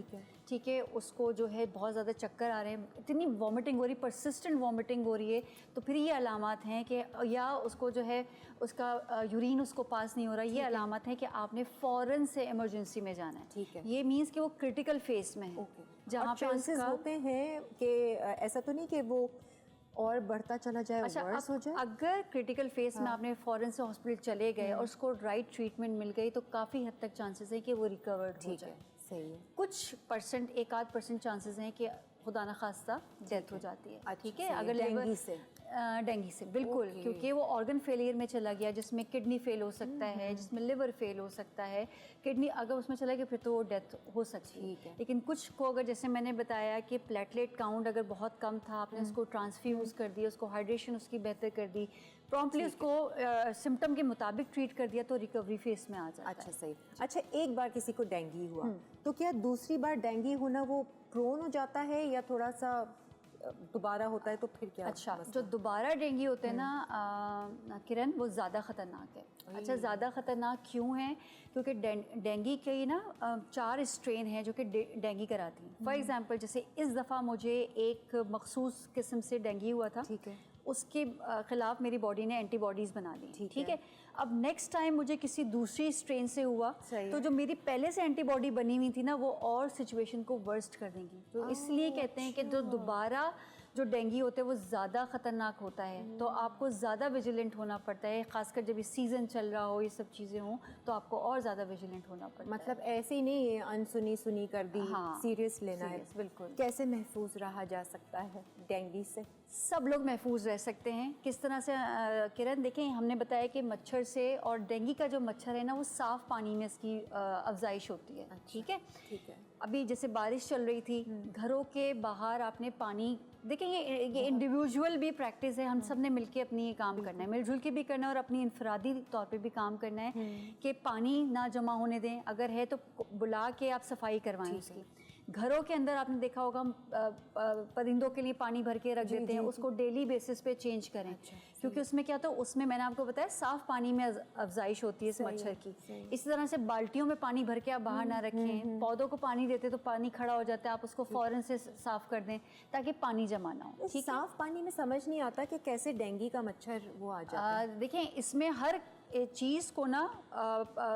ठीक है, उसको जो है बहुत ज़्यादा चक्कर आ रहे हैं, इतनी वॉमिटिंग हो रही, परसिस्टेंट वॉमिटिंग हो रही है, तो फिर ये अलामत हैं कि या उसको जो है उसका यूरिन उसको पास नहीं हो रहा, ये अलामत है कि आपने फ़ौरन से इमरजेंसी में जाना है। ठीक है, ये मीन्स कि वो क्रिटिकल फेस में है, जहाँ चांसेस होते हैं कि ऐसा तो नहीं कि वो और बढ़ता चला जाए, वर्स हो जाए। अगर क्रिटिकल फेस में आपने फ़ौरन से हॉस्पिटल चले गए और उसको राइट ट्रीटमेंट मिल गई तो काफ़ी हद तक चांसेस हैं कि वो रिकवर्ड हो जाए। सही है। कुछ परसेंट, 1-8% चांसेस हैं कि खुदा न खास्ता डेथ हो जाती है। ठीक है, अगर डेंगू से बिल्कुल, क्योंकि वो ऑर्गन फेलियर में चला गया, जिसमें किडनी फेल हो सकता है, जिसमें लिवर फेल हो सकता है। किडनी अगर उसमें चला गया फिर तो वो डेथ हो सकती है। लेकिन कुछ को अगर जैसे मैंने बताया कि प्लेटलेट काउंट अगर बहुत कम था, आपने उसको ट्रांसफ्यूज़ कर दिया, उसको हाइड्रेशन उसकी बेहतर कर दी, प्रॉम्प्टली उसको सिम्टम के मुताबिक ट्रीट कर दिया तो रिकवरी फेस में आ जाता है। अच्छा, सही। अच्छा, एक बार किसी को डेंगू हुआ तो क्या दूसरी बार डेंगू होना वो प्रोन हो जाता है या थोड़ा सा दोबारा होता है तो फिर क्या? अच्छा, जो दोबारा डेंगू होते हैं ना किरण, वो ज़्यादा ख़तरनाक है। अच्छा, ज़्यादा ख़तरनाक क्यों है? क्योंकि डेंगू के ना 4 स्ट्रेन हैं जो कि डेंगू कराती हैं। फॉर एग्ज़ाम्पल जैसे इस दफ़ा मुझे एक मखसूस किस्म से डेंगू हुआ था। ठीक है, उसके ख़िलाफ़ मेरी बॉडी ने एंटीबॉडीज़ बना ली। ठीक है, अब नेक्स्ट टाइम मुझे किसी दूसरी स्ट्रेन से हुआ तो जो मेरी पहले से एंटीबॉडी बनी हुई थी ना, वो और सिचुएशन को वर्स्ट कर देंगी। तो इसलिए कहते हैं कि जो दोबारा जो डेंगू होते हैं वो ज़्यादा ख़तरनाक होता है, तो आपको ज़्यादा विजिलेंट होना पड़ता है, ख़ासकर जब ये सीज़न चल रहा हो, ये सब चीज़ें हों तो आपको और ज़्यादा विजिलेंट होना पड़ता है। मतलब ऐसे ही नहीं है अनसुनी कर दी, सीरियस लेना है। बिल्कुल। कैसे महफूज रहा जा सकता है डेंगू से? सब लोग महफूज रह सकते हैं। किस तरह से किरण, देखें हमने बताया कि मच्छर से, और डेंगू का जो मच्छर है ना वो साफ़ पानी में इसकी अफजाइश होती है। ठीक है, ठीक है। अभी जैसे बारिश चल रही थी, घरों के बाहर आपने पानी, देखें ये इंडिविजुअल भी प्रैक्टिस है, हम सब ने मिलके अपनी ये काम करना है, मिलजुल के भी करना है और अपनी इनफरादी तौर पे भी काम करना है कि पानी ना जमा होने दें, अगर है तो बुला के आप सफाई करवाएं उसकी। घरों के अंदर आपने देखा होगा परिंदों के लिए पानी भर के रख देते हैं, उसको डेली बेसिस पे चेंज करें। क्योंकि उसमें क्या होता है, उसमें मैंने आपको बताया साफ़ पानी में अफजाइश होती है इस मच्छर की। इसी तरह से बाल्टियों में पानी भर के आप बाहर ना रखें, पौधों को पानी देते तो पानी खड़ा हो जाता है, आप उसको फ़ौरन से साफ़ कर दें ताकि पानी जमा ना हो। साफ़ पानी में समझ नहीं आता कि कैसे डेंगू का मच्छर वो आ जाता है। देखें इसमें हर चीज़ को ना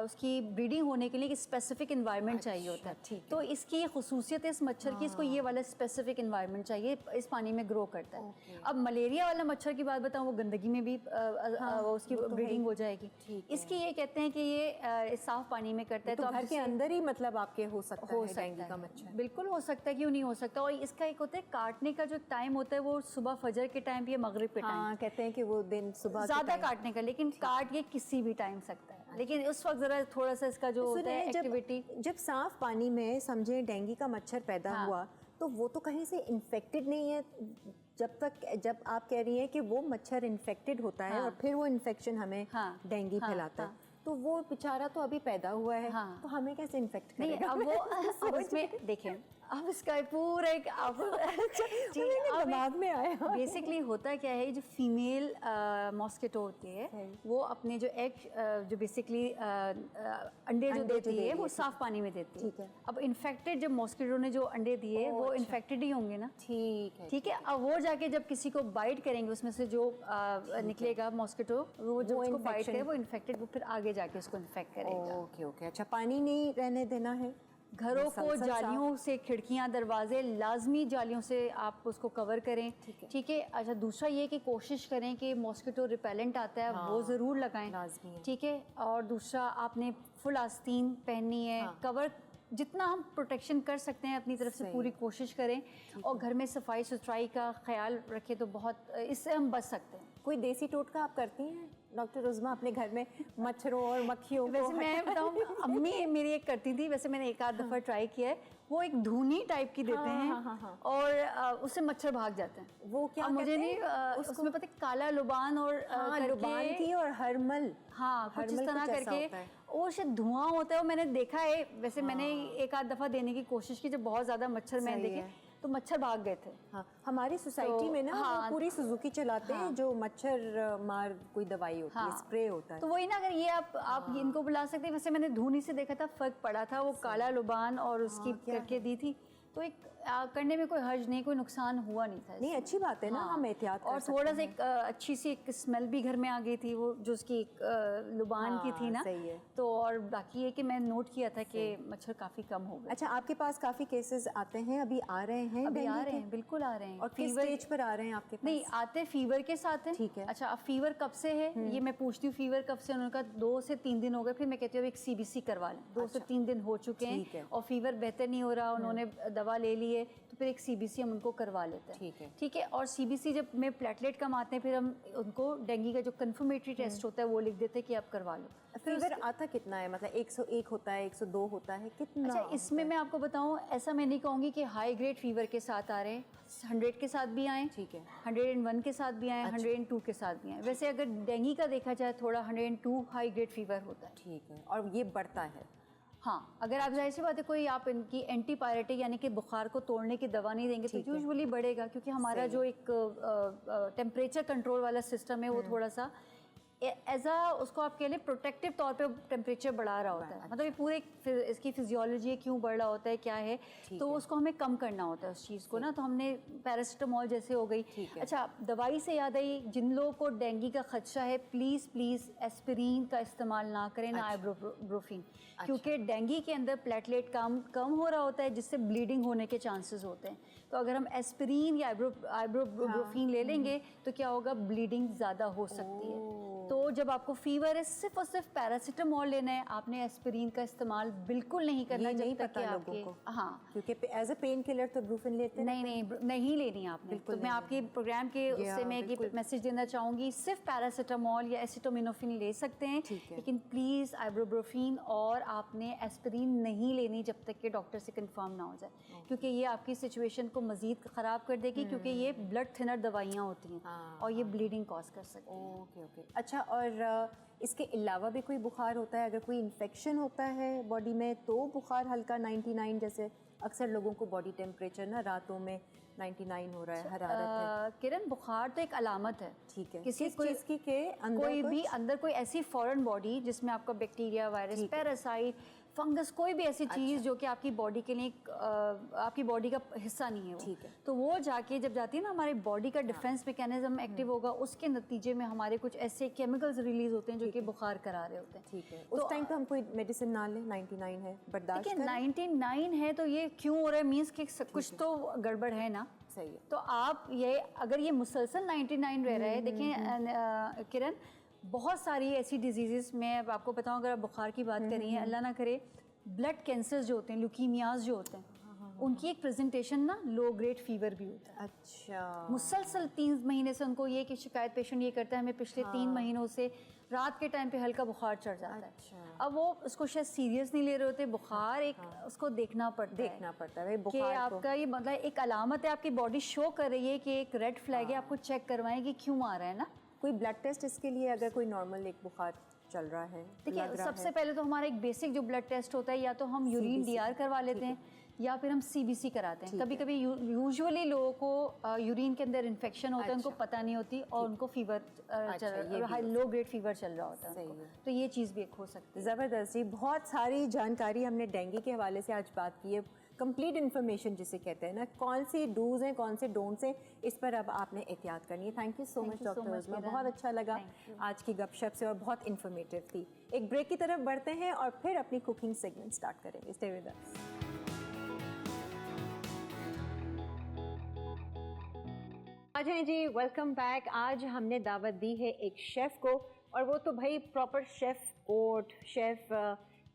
उसकी ब्रीडिंग होने के लिए एक स्पेसिफिक इन्वायरमेंट चाहिए होता है। तो इसकी ये खुसूसियत है इस मच्छर की, इसको ये वाला स्पेसिफिक इन्वायरमेंट चाहिए, इस पानी में ग्रो करता है। अब मलेरिया वाला मच्छर की बात बताऊँ, वो गंदगी में भी उसकी ब्रीडिंग हो जाएगी। इसकी ये कहते हैं कि ये साफ़ पानी में करता है, तो घर के अंदर ही मतलब आपके हो सकता है डेंगू का मच्छर? बिल्कुल हो सकता है, क्यों नहीं हो सकता। और इसका एक होता है काटने का जो टाइम होता है वो सुबह फजर के टाइम या मगरिब के टाइम, कहते हैं कि वो दिन सुबह ज़्यादा काटने का, लेकिन काट के किसी भी टाइम सकता है, लेकिन उस वक्त ज़रा थोड़ा सा इसका जो होता है एक्टिविटी। जब साफ पानी में समझे डेंगू का मच्छर पैदा हुआ तो वो तो कहीं से इन्फेक्टेड नहीं है, जब आप कह रही हैं कि वो मच्छर इन्फेक्टेड होता है और फिर वो इन्फेक्शन हमें डेंगू फैलाता है, तो वो बेचारा तो अभी पैदा हुआ है, तो हमें कैसे इन्फेक्ट करेगा? नहीं, अब वो उसमें देखें, अब इसका पूरा एक दिमाग में आया। बेसिकली होता क्या है, जो फीमेल मॉस्किटो होती है वो अपने जो एग जो बेसिकली अंडे जो देती है वो साफ पानी में देती है। ठीक है। अब इन्फेक्टेड जब मॉस्किटो ने जो अंडे दिए वो इन्फेक्टेड ही होंगे ना। ठीक है। अब वो जाके जब किसी को बाइट करेंगे उसमें से जो निकलेगा मॉस्किटो, वो जो उसको बाइट करे वो इन्फेक्टेड, वो फिर आगे जाके उसको इन्फेक्ट करेगा। Okay okay. अच्छा, पानी नहीं रहने देना है घरों को जालियों से, खिड़कियां दरवाजे लाजमी जालियों से आप उसको कवर करें। ठीक है। अच्छा, दूसरा ये कि कोशिश करें कि मॉस्किटो रिपेलेंट आता है वो ज़रूर लगाएं। ठीक है। और दूसरा आपने फुल आस्तीन पहननी है। कवर जितना हम प्रोटेक्शन कर सकते हैं अपनी तरफ से पूरी कोशिश करें, और घर में सफाई सुथराई का ख्याल रखें तो बहुत इससे हम बच सकते हैं। कोई देसी टोटका आप करती हैं डॉक्टर उज़मा अपने घर में मच्छरों और मक्खियों को? वैसे मैं बताऊँ, अम्मी मेरी एक करती थी, वैसे मैंने एक आध दफ़ा ट्राई किया है। वो एक धुनी टाइप की देते हैं और उससे मच्छर भाग जाते हैं। वो क्या मुझे नहीं उसमें पता काला लुबान और लुबान की और हरमल, हाँ कुछ इस तरह करके वो शायद धुआं होता है। वो मैंने देखा है, वैसे मैंने एक आध दफ़ा देने की कोशिश की, जब बहुत ज़्यादा मच्छर मैंने देखे तो मच्छर भाग गए थे। हाँ, हमारी सोसाइटी में ना वो पूरी सुजुकी चलाते हैं जो मच्छर मार कोई दवाई होती है, स्प्रे होता है। तो वही ना, अगर ये आप इनको बुला सकते हैं। वैसे मैंने धुनी से देखा था, फर्क पड़ा था। वो काला लुबान और उसकी करके दी थी, तो एक करने में कोई हर्ज नहीं, कोई नुकसान हुआ नहीं था। नहीं, अच्छी बात है ना, हम एहतियात कर और थोड़ा सा एक अच्छी सी एक स्मेल भी घर में आ गई थी, वो जो उसकी एक लुबान की थी ना। सही है। तो और बाकी ये कि मैं नोट किया था कि मच्छर काफ़ी कम हो गए। अच्छा, आपके पास काफ़ी केसेस आते हैं, अभी आ रहे हैं? अभी आ रहे हैं, बिल्कुल आ रहे हैं। और किस स्टेज पर आ रहे हैं आपके पास? नहीं, आते फीवर के साथ है। ठीक है। अच्छा, अब फीवर कब से है ये मैं पूछती हूँ, फीवर कब से? उन्होंने कहा 2 से 3 दिन हो गए। फिर मैं कहती हूँ एक CBC करवा लें। 2 से 3 दिन हो चुके हैं और फीवर बेहतर नहीं हो रहा, उन्होंने दवा ले ली है, तो फिर एक CBC हम उनको करवा लेते हैं। ठीक है। और CBC जब में प्लेटलेट कम आते हैं, फिर हम उनको डेंगू का जो कन्फर्मेटरी टेस्ट होता है वो लिख देते हैं कि आप करवा लो। फीवर आता कितना है? मतलब 101 होता है, 102 होता है, कितना? अच्छा, इसमें मैं आपको बताऊं, ऐसा मैं नहीं कहूँगी कि हाई ग्रेड फीवर के साथ आ रहे हैं। 100 के साथ भी आए, ठीक है, 101 के साथ भी आए, 102 के साथ भी आए। वैसे अगर डेंगू का देखा जाए, थोड़ा 102 हाई ग्रेड फीवर होता है। ठीक है। और ये बढ़ता है? हाँ, अगर आप जाहिर सी बात है कोई आप इनकी एंटीपायरेटिक यानी कि बुखार को तोड़ने की दवा नहीं देंगे तो यूजुअली बढ़ेगा, क्योंकि हमारा जो एक टेम्परेचर कंट्रोल वाला सिस्टम है वो थोड़ा सा एज आ उसको आप कह लें प्रोटेक्टिव तौर पे टेम्परेचर बढ़ा रहा होता है। मतलब ये पूरे इसकी फिजियोलॉजी है, क्यों बढ़ रहा होता है, क्या है, तो उसको हमें कम करना होता है उस चीज़ को ना। तो हमने पैरासिटामोल जैसे हो गई। अच्छा, दवाई से याद आई, जिन लोगों को डेंगू का खदशा है प्लीज़ प्लीज़ एस्पिरिन का इस्तेमाल ना करें, ना आइब्रोब्रोफिन, क्योंकि डेंगू के अंदर प्लेटलेट कम हो रहा होता है, जिससे ब्लीडिंग होने के चांसेस होते हैं। तो अगर हम एस्पिरिन या आइब्रोब्रोफिन ले लेंगे तो क्या होगा, ब्लीडिंग ज़्यादा हो सकती है। तो जब आपको फीवर है, सिर्फ और सिर्फ पैरासिटामोल लेना है, आपने एस्पिरिन का इस्तेमाल बिल्कुल नहीं करना जब तक कि आपके क्योंकि एज अ पेन किलर तो ब्रूफिन लेते हैं। नहीं लेनी है आपने। तो मैं आपके प्रोग्राम के उससे मैं एक मैसेज देना चाहूँगी, सिर्फ पैरासिटामोल या एसिटामिनोफेन ले सकते हैं, लेकिन प्लीज़ आइब्रोब्रोफिन और आपने एस्पिरिन नहीं लेनी जब तक कि डॉक्टर से कंफर्म ना हो जाए, क्योंकि ये आपकी सिचुएशन को मज़ीद ख़राब कर देगी, क्योंकि ये ब्लड थिनर दवाइयाँ होती हैं और ये ब्लीडिंग कॉज कर सकती हैं। ओके। अच्छा, और इसके अलावा भी कोई बुखार होता है? अगर कोई इन्फेक्शन होता है बॉडी में तो बुखार हल्का 99, जैसे अक्सर लोगों को बॉडी टेम्परेचर ना रातों में 99 हो रहा है, हरारत है। किरण, बुखार तो एक अलामत है। ठीक है। किसी चीज़ की के अंदर कोई भी अंदर कोई ऐसी फॉरेन बॉडी जिसमें आपका बैक्टीरिया, वायरस, पैरासाइट, फंगस, कोई भी ऐसी चीज़ जो कि आपकी बॉडी के लिए आपकी बॉडी का हिस्सा नहीं है, वो तो वो जाके जब जाती है ना, हमारी बॉडी का डिफेंस मैकेनिज्म एक्टिव होगा, उसके नतीजे में हमारे कुछ ऐसे केमिकल्स रिलीज होते हैं जो कि बुखार करा रहे होते हैं। ठीक है। उस टाइम पे हम कोई मेडिसिन ना लें? 99 है, बर्दाश्त करें? 99 है तो ये क्यों हो रहा है, मीन्स कि कुछ तो गड़बड़ है ना। सही है। तो आप ये अगर ये मुसलसल 99 रह रहा है, देखिए किरण, बहुत सारी ऐसी डिजीज़, मैं अब आपको बताऊं, अगर आप बुखार की बात कर रही हैं, अल्लाह ना करे, ब्लड कैंसर जो होते हैं, ल्यूकीमियाज जो होते हैं, उनकी एक प्रेजेंटेशन ना लो ग्रेड फीवर भी होता है। अच्छा। मुसलसल 3 महीने से उनको ये कि शिकायत पेशेंट ये करता है, हमें पिछले 3 महीनों से रात के टाइम पे हल्का बुखार चढ़ जाता है। अब वो उसको शायद सीरियस नहीं ले रहे होते, बुखार एक उसको देखना पड़ता है बुखार कि आपका ये मतलब एक अलामत है, आपकी बॉडी शो कर रही है कि एक रेड फ्लैग है, आपको चेक करवाएं कि क्यों आ रहा है ना। कोई ब्लड टेस्ट इसके लिए, अगर कोई नॉर्मल एक बुखार चल रहा है? देखिए, सबसे पहले तो हमारा एक बेसिक जो ब्लड टेस्ट होता है, या तो हम यूरिन DR करवा लेते हैं, या फिर हम CBC कराते हैं। कभी कभी यूजुअली लोगों को यूरिन के अंदर इन्फेक्शन होता है, उनको पता नहीं होती और उनको फीवर लो ग्रेड फीवर चल रहा होता है उनको। तो ये चीज़ भी एक हो सकती है। ज़बरदस्त जी, बहुत सारी जानकारी हमने डेंगू के हवाले से आज बात की है, कंप्लीट इन्फॉर्मेशन जिसे कहते हैं ना, कौन सी डूज हैं कौन से डोंट्स हैं, इस पर अब आपने एहतियात करनी है। Thank you so much doctor Uzma, बहुत अच्छा लगा आज की गपशप से और बहुत इन्फॉर्मेटिव थी। एक ब्रेक की तरफ बढ़ते हैं और फिर अपनी कुकिंग सेगमेंट स्टार्ट करेंगे। स्टे विद अस। आज हैं जी, वेलकम बैक। आज हमने दावत दी है एक शेफ़ को, और वो तो भाई proper chef coat, chef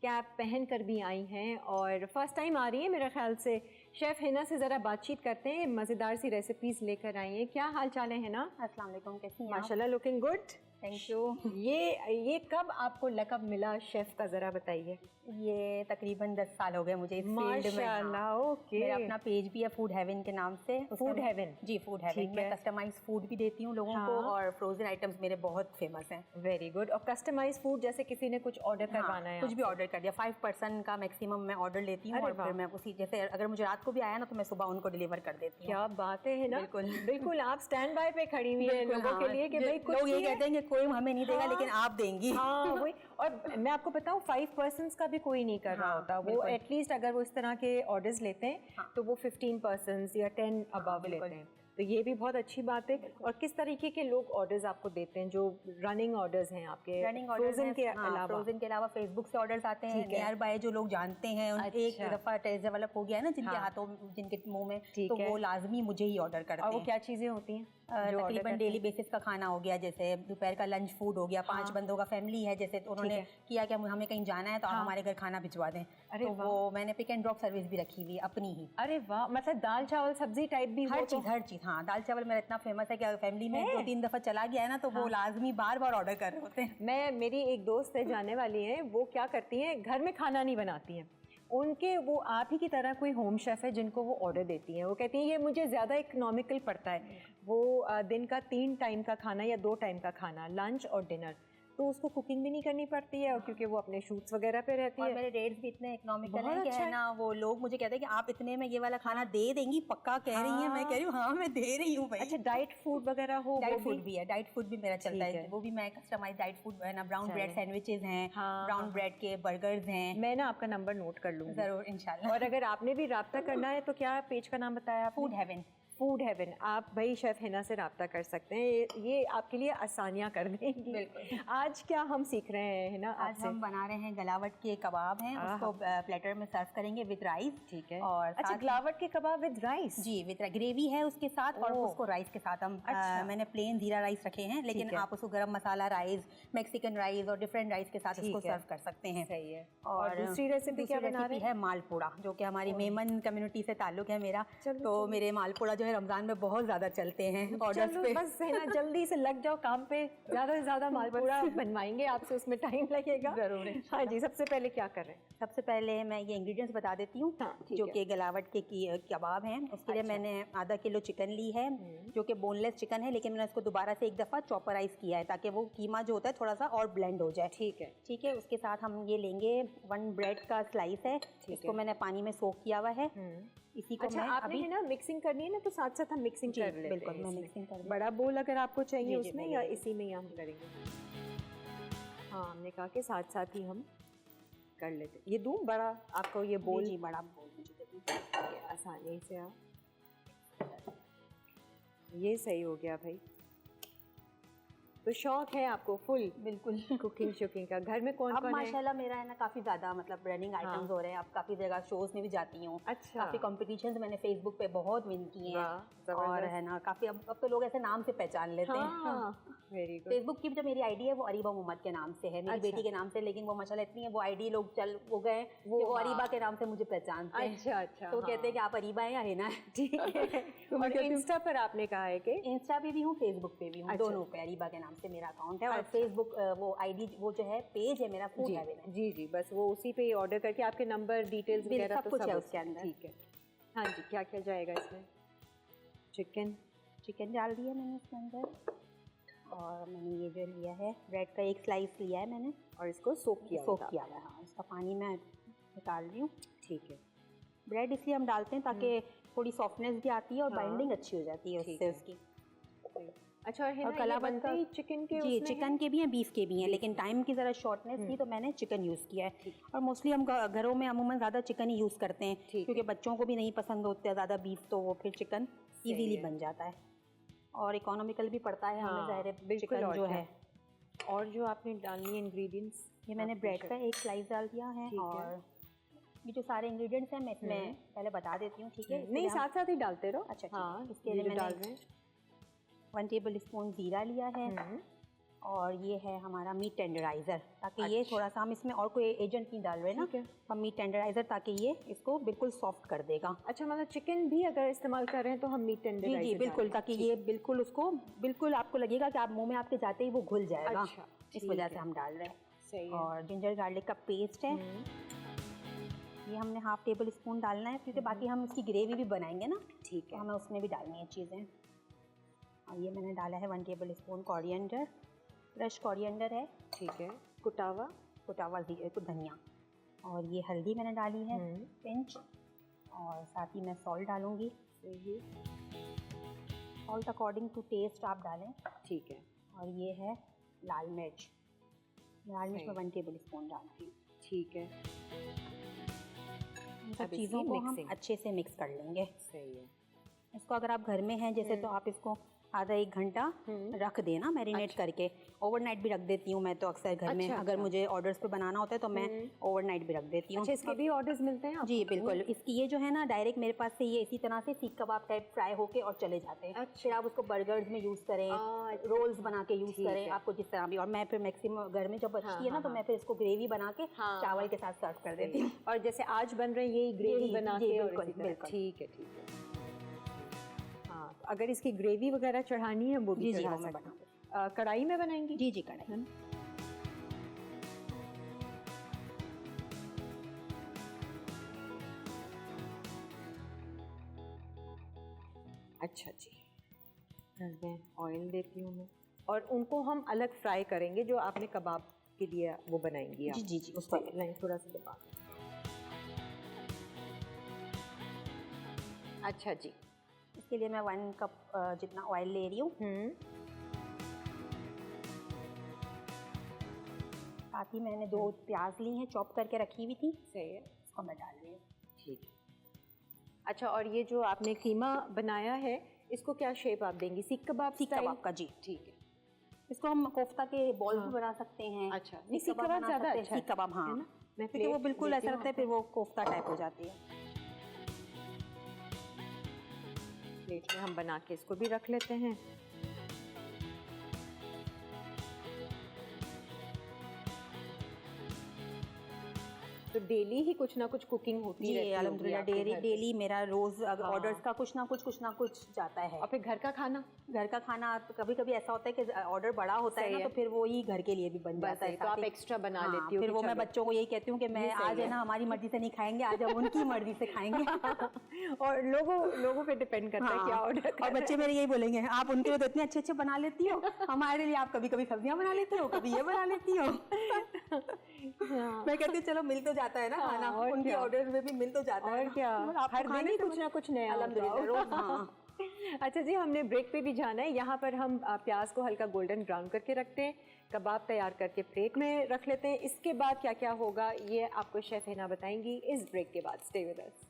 cap पहन कर भी आई हैं और फर्स्ट टाइम आ रही है मेरे ख्याल से। शेफ़ हिना से ज़रा बातचीत करते हैं, मज़ेदार सी रेसिपीज़ लेकर आई हैं। क्या हाल चाल है हिना? अस्सलाम वालेकुम, कैसी हैं? माशाल्लाह, लुकिंग गुड, थैंक यू। ये कब आपको लक़ब मिला शेफ़ का, ज़रा बताइए। ये तकरीबन 10 साल हो गए मुझे इस फील्ड में। माशाल्लाह, ओके। मेरा अपना पेज भी है फूड हेवन के नाम से। Food heaven? जी, फूड हेवन। मैं कस्टमाइज फूड भी देती हूँ लोगों को, और फ्रोजन आइटम्स मेरे बहुत फेमस हैं। Very good. और कस्टमाइज फूड जैसे किसी ने कुछ ऑर्डर करवाना है, कुछ भी ऑर्डर कर दिया, 5% का मैक्सिमम मैं ऑर्डर लेती हूँ, और फिर मैं उसी जैसे अगर मुझे रात को भी आया ना तो मैं सुबह उनको डिलीवर कर देती हूँ। क्या बात है ना? बिल्कुल बिल्कुल, आप स्टैंड बाय पे खड़ी हुई हैं लोगों के लिए कि भाई कुछ लोग ये कहते हैं कि कोई हमें नहीं देगा, लेकिन आप देंगी। हाँ वही। और मैं आपको बताऊँ 5% का भी कोई नहीं कर रहा होता, वो एटलीस्ट अगर वो इस तरह के ऑर्डर्स लेते हैं तो वो 15% या 10 अबव लेते हैं, तो ये भी बहुत अच्छी बात है। और किस तरीके के लोग ऑर्डर्स आपको देते हैं, जो रनिंग ऑर्डर्स हैं आपके? रनिंग फ्रोजन के अलावा? फ्रोजन के अलावा फेसबुक से ऑर्डर्स आते हैं, नियर बाय जो लोग जानते हैं। एक दफ़ा टेस्ट डेवलप हो गया है ना जिनके हाथों, जिनके मुंह में, तो वो लाजमी मुझे ही ऑर्डर करते हैं। और वो क्या चीज़ें होती हैं? तकरीबन डेली बेसिस का खाना हो गया, जैसे दोपहर का लंच फूड हो गया, 5 बंदों का फैमिली है जैसे, तो उन्होंने किया कि हमें कहीं जाना है तो आप हमारे घर खाना भिजवा दें, तो वो मैंने पिक एंड ड्रॉप सर्विस भी रखी हुई अपनी ही। अरे वाह, मतलब दाल चावल सब्जी टाइप भी? हर चीज़। हाँ, दाल चावल मेरा इतना फेमस है कि फैमिली में 2-3 दफ़ा चला गया है ना तो वो लाजमी बार बार ऑर्डर कर रहे होते हैं। मेरी एक दोस्त है जाने वाली है, वो क्या करती हैं, घर में खाना नहीं बनाती हैं उनके, वो आप ही की तरह कोई होम शेफ़ है जिनको वो ऑर्डर देती हैं। वो कहती हैं ये मुझे ज़्यादा इकोनॉमिकल पड़ता है, वो दिन का 3 टाइम का खाना या 2 टाइम का खाना, लंच और डिनर, तो उसको कुकिंग भी नहीं करनी पड़ती है, और क्योंकि वो अपने शूट्स वगैरह पे रहती है। और मेरे रेट्स भी इतने इकोनॉमिकल हैं कि अच्छा है ना, वो लोग मुझे कहते हैं कि आप इतने में ये वाला खाना दे देंगी, पक्का कह रही हैं? मैं कह रही हूँ हाँ मैं दे रही हूँ भाई। अच्छा, डाइट फूड वगैरह हो? डाइट फूड भी है, डाइट फूड भी मेरा चलता है, वो भी मैं कस्टमाइज डाइट फूड है ना, ब्राउन ब्रेड सैंडविचेस हैं, ब्राउन ब्रेड के बर्गर्स हैं। मैं ना आपका नंबर नोट कर लूँगी ज़रूर, इंशाल्लाह। और अगर आपने भी रब्ता करना है तो क्या पेज का नाम बताया? Food heaven. Food heaven. आप भाई शेफ़ हिना से रब्ता कर सकते हैं, ये आपके लिए आसानियाँ कर देंगी। बिल्कुल। आज क्या हम सीख रहे हैं हिना? आज हम बना रहे हैं गलावट के कबाब हैं, उसको प्लेटर में सर्व करेंगे विद राइस। ठीक है। और अच्छा, गलावट के कबाब विद राइस? जी, विद ग्रेवी है उसके साथ, और उसको राइस के साथ हम मैंने प्लेन जीरा राइस रखे हैं, लेकिन आप उसको गरम मसाला राइस, मैक्सिकन राइस और डिफरेंट राइस के साथ इसको सर्व कर सकते हैं। सही है। और दूसरी रेसिपी क्या बना रहे हैं? है मालपुड़ा, जो कि हमारी मेमन कम्युनिटी से ताल्लुक है मेरा, तो मेरे मालपुड़ा जो है रमजान में बहुत ज़्यादा चलते हैं ऑर्डर्स पे। बस है ना, जल्दी से लग जाओ काम पे, ज़्यादा से ज़्यादा मालपुड़ा बनवाएंगे आपसे, उसमें टाइम लगेगा। ज़रूर। हाँ जी, सबसे पहले क्या कर रहे हैं? सबसे पहले मैं ये इंग्रेडिएंट्स बता देती हूँ, जो कि गलावट के कबाब हैं। उसके लिए मैंने आधा किलो चिकन ली है, जो कि बोनलेस चिकन है, लेकिन मैंने उसको दोबारा से एक दफ़ा चॉपराइज किया है ताकि वो कीमा जो होता है थोड़ा सा और ब्लेंड हो जाए। ठीक है, ठीक है। उसके साथ हम ये लेंगे 1 ब्रेड का स्लाइस है, इसको मैंने पानी में सोक किया हुआ है। इसी को अच्छा, आपने है ना मिक्सिंग करनी है ना, तो साथ साथ हम मिक्सिंग कर लेते हैं। बिल्कुल, मैं मिक्सिंग कर। बड़ा बोल अगर आपको चाहिए उसमें, या इसी में ही हम करेंगे? हाँ, हमने कहा कि साथ साथ ही हम कर लेते। ये दूं बड़ा आपको, ये बोल? जी, बड़ा बोल मुझे आसानी से आप, ये सही हो गया भाई। तो शौक है आपको फुल? बिल्कुल। कुकिंग शुकिंग का? घर में कौन अब कौन है? माशाल्लाह मेरा है ना काफ़ी ज़्यादा मतलब रनिंग आइटम्स हो रहे हैं, अब काफ़ी जगह शोज़ में भी जाती हूँ। अच्छा। काफ़ी कॉम्पिटिशन्स मैंने फेसबुक पे बहुत विन किए हैं, और है ना काफ़ी अब तो लोग ऐसे नाम से पहचान लेते हैं। Very good. फेसबुक की जो मेरी आईडी है वो अरीबा मोहम्मद के नाम से है, मेरी बेटी के नाम से, लेकिन वो माशाल्लाह इतनी है वो आईडी लोग चल हो गए वो अरीबा के नाम से मुझे पहचानते हैं। अच्छा अच्छा। तो कहते हैं कि आप अरीबा हैं या हिना है। ठीक है। और इंस्टा पर आपने कहा है कि? इंस्टा पे भी हूँ, फेसबुक पे भी हूँ, दोनों पे अरीबा के नाम से मेरा अकाउंट है, और फेसबुक वो आईडी वो जो है पेज है मेरा फूड हेवन है। जी जी, बस वो उसी पे ऑर्डर करके आपके नंबर डिटेल्स वगैरह सब कुछ है उसके अंदर। ठीक है। हाँ जी, क्या क्या जाएगा इसमें? चिकन डाल दिया मैंने इसके अंदर, और मैंने ये जो लिया है ब्रेड का 1 स्लाइस लिया है मैंने, और इसको सोक किया हुआ है। हाँ, इसका पानी मैं निकाल रही हूँ। ठीक है। ब्रेड इसलिए हम डालते हैं ताकि थोड़ी सॉफ्टनेस भी आती है और बाइंडिंग अच्छी हो जाती है उससे उसकी। अच्छा, और और कलावत का चिकन के जी, चिकन के भी हैं, बीफ के भी हैं, लेकिन टाइम की ज़रा शॉर्टनेस थी तो मैंने चिकन यूज़ किया है। और मोस्टली हम घरों में अमूमन ज़्यादा चिकन ही यूज़ करते हैं क्योंकि बच्चों को भी नहीं पसंद होता ज़्यादा बीफ, तो वो फिर चिकन इजीली बन जाता है और इकोनॉमिकल भी पड़ता है हमें, ज़ाहिर चिकन जो है। और जो आपने डालनी है इंग्रेडिएंट्स, ये मैंने ब्रेड का एक स्लाइस डाल दिया है और ये जो सारे इंग्रेडिएंट्स हैं मैं इसमें पहले बता देती हूँ, ठीक है? नहीं, साथ साथ ही डालते रहो। अच्छा, हाँ, इसके लिए मैंने 1 टेबल स्पून ज़ीरा लिया है और ये है हमारा मीट टेंडराइज़र, ताकि ये थोड़ा सा, हम इसमें और कोई एजेंट नहीं डाल रहे ना, हम मीट टेंडराइज़र ताकि ये इसको बिल्कुल सॉफ्ट कर देगा। अच्छा, मतलब चिकन भी अगर इस्तेमाल कर रहे हैं तो हम मीट टेंडराइज़र जी बिल्कुल, ताकि ये बिल्कुल उसको बिल्कुल आपको लगेगा कि आप मुंह में आपके जाते ही वो घुल जाएगा। अच्छा, इस वजह से हम डाल रहे हैं। सही है। और जिंजर गार्लिक का पेस्ट है, ये हमने 1/2 टेबल स्पून डालना है क्योंकि बाकी हम इसकी ग्रेवी भी बनाएंगे ना, ठीक है, हमें उसमें भी डालनी है चीज़ें। और ये मैंने डाला है 1 table spoon coriander, fresh coriander है, ठीक है, कुटावा धनिया। और ये हल्दी मैंने डाली है पिंच, और साथ ही मैं सॉल्ट डालूंगी, सॉल्ट अकॉर्डिंग टू टेस्ट आप डालें, ठीक है। और ये है लाल मिर्च में 1 टेबल स्पून डालती हूँ, ठीक है। इन सब चीज़ों को हम अच्छे से मिक्स कर लेंगे। सही है। इसको अगर आप घर में हैं जैसे तो आप इसको आधा 1 घंटा रख देना मैरिनेट करके। ओवरनाइट भी रख देती हूँ मैं तो अक्सर घर में, अगर मुझे ऑर्डर्स पे बनाना होता है तो मैं ओवरनाइट भी रख देती हूँ। अच्छा, इसके भी ऑर्डर्स मिलते हैं? जी बिल्कुल। इसकी ये जो है ना, डायरेक्ट मेरे पास से ये इसी तरह से सीख कबाब टाइप फ्राई होके और चले जाते हैं। फिर आप उसको बर्गर्स में यूज़ करें, रोल्स बना के यूज़ करें, आपको जिस तरह भी। और मैं फिर मैक्सिमम घर में जब बचती है ना तो मैं फिर इसको ग्रेवी बना के चावल के साथ सर्व कर देती हूँ। और जैसे आज बन रहे हैं यही ग्रेवी बना के, बिल्कुल, ठीक है। हाँ, अगर इसकी ग्रेवी वगैरह चढ़ानी है वो भी चढ़ा सकते हैं। कढ़ाई में बनाएंगी? जी कढ़ाई। अच्छा जी, ऑयल देती हूँ मैं। और उनको हम अलग फ्राई करेंगे जो आपने कबाब के लिए वो बनाएंगी आप? जी उसको थोड़ा सा दबा। अच्छा जी, इसके लिए मैं 1 कप जितना ऑयल ले रही हूँ। साथ ही मैंने 2 प्याज ली हैं, चॉप करके रखी हुई थी। सही है, इसको मैं डाल रही हूँ, ठीक है। अच्छा, और ये जो आपने कीमा बनाया है इसको क्या शेप आप देंगी? सीख कबाब का? जी ठीक है। इसको हम कोफ्ता के बॉल्स भी बना सकते हैं। अच्छा, सीख कबाब ज़्यादा अच्छा है। सीख कबाब, हाँ, क्योंकि वो बिल्कुल ऐसा लगता है, फिर वो कोफ्ता टाइप हो जाती है। प्लेट में हम बना के इसको भी रख लेते हैं। तो डेली ही कुछ ना कुछ कुकिंग होती है? अल्हम्दुलिल्लाह डेली मेरा रोज ऑर्डर्स का कुछ ना कुछ जाता है। और फिर घर का खाना तो कभी कभी ऐसा होता है कि ऑर्डर बड़ा होता है ना, तो फिर वो ही घर के लिए भी बन जाता है, तो आप एक्स्ट्रा बना लेती हो। फिर वो मैं बच्चों को यही कहती हूँ कि मैं आज है ना हमारी मर्जी से नहीं खाएंगे, आज हम उनकी मर्जी से खाएंगे। और लोगों पे डिपेंड करता है क्या ऑर्डर। और बच्चे मेरे यही बोलेंगे, आप उनके लिए तो इतने अच्छे बना लेती हो, हमारे लिए आप कभी कभी सब्जियां बना लेती हो, कभी ये बना लेती हो। मैं कहती हूँ चलो मिल तो जाता है ना खाना, उनके ऑर्डर में भी मिल तो जाता है। और क्या, हर दिन ही कुछ ना कुछ नया अल्हम्दुलिल्लाह। अच्छा जी, हमने ब्रेक पे भी जाना है। यहाँ पर हम प्याज को हल्का गोल्डन ब्राउन करके रखते हैं, कबाब तैयार करके प्लेट में रख लेते हैं। इसके बाद क्या क्या होगा ये आपको शेफ हिना बताएंगी इस ब्रेक के बाद। Stay with us.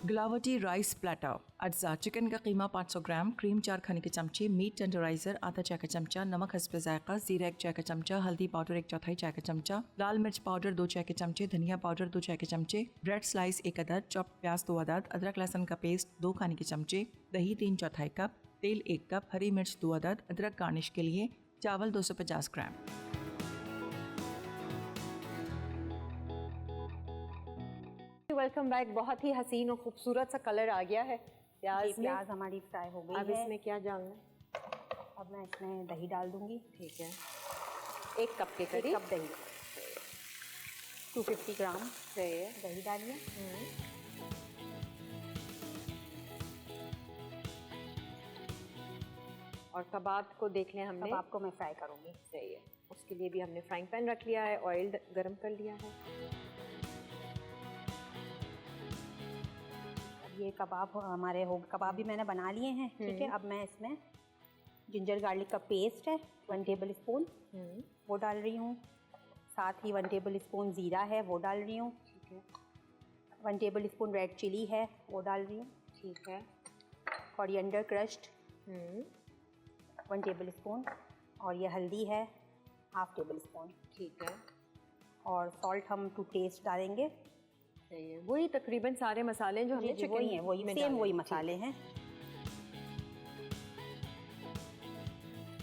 ग्लावटी राइस प्लेटर अज्जा चिकन का कीमा 500 ग्राम, क्रीम 4 खाने के चमचे, मीट टेंडराइजर आधा चाय का चमचा, नमक हस्ब जायका, जीरा 1 चाय का चमचा, हल्दी पाउडर 1/4 चाय का चमचा, लाल मिर्च पाउडर 2 चाय के चमचे, धनिया पाउडर 2 चाय के चमचे, ब्रेड स्लाइस 1 अदद, चॉप प्याज 2 अदद, अदरक लहसुन का पेस्ट 2 खाने के चमचे, दही 3/4 कप, तेल 1 कप, हरी मिर्च 2 अदद, अदरक गार्निश के लिए, चावल 250 ग्राम। Welcome back. बहुत ही हसीन और खूबसूरत सा कलर आ गया है प्याज हमारी फ्राई हो गई है। अब इसमें क्या डालना है? अब मैं इसमें दही डाल दूंगी। ठीक है, 1 कप के करीब। 1 कप दही, 250 ग्राम सही है, दही डालिए। और कबाब को देख लें हमने, कबाब को मैं फ्राई करूंगी। सही है, उसके लिए भी हमने फ्राइंग पैन रख लिया है, ऑयल गरम कर लिया है। अब ये कबाब हमारे कबाब भी मैंने बना लिए हैं, ठीक है। अब मैं इसमें जिंजर गार्लिक का पेस्ट है 1 टेबल स्पून वो डाल रही हूँ। साथ ही 1 टेबल स्पून ज़ीरा है वो डाल रही हूँ, ठीक है। 1 टेबल स्पून रेड चिली है वो डाल रही हूँ, ठीक है। कोरिएंडर क्रश्ड 1 टेबल स्पून, और ये हल्दी है 1/2 टेबल स्पून, ठीक है। और सॉल्ट हम टू टेस्ट डालेंगे। सही है, वही तकरीबन सारे मसाले जो हमने चिकन वही हैं, वही में सेम डाले वही हैं। मसाले हैं।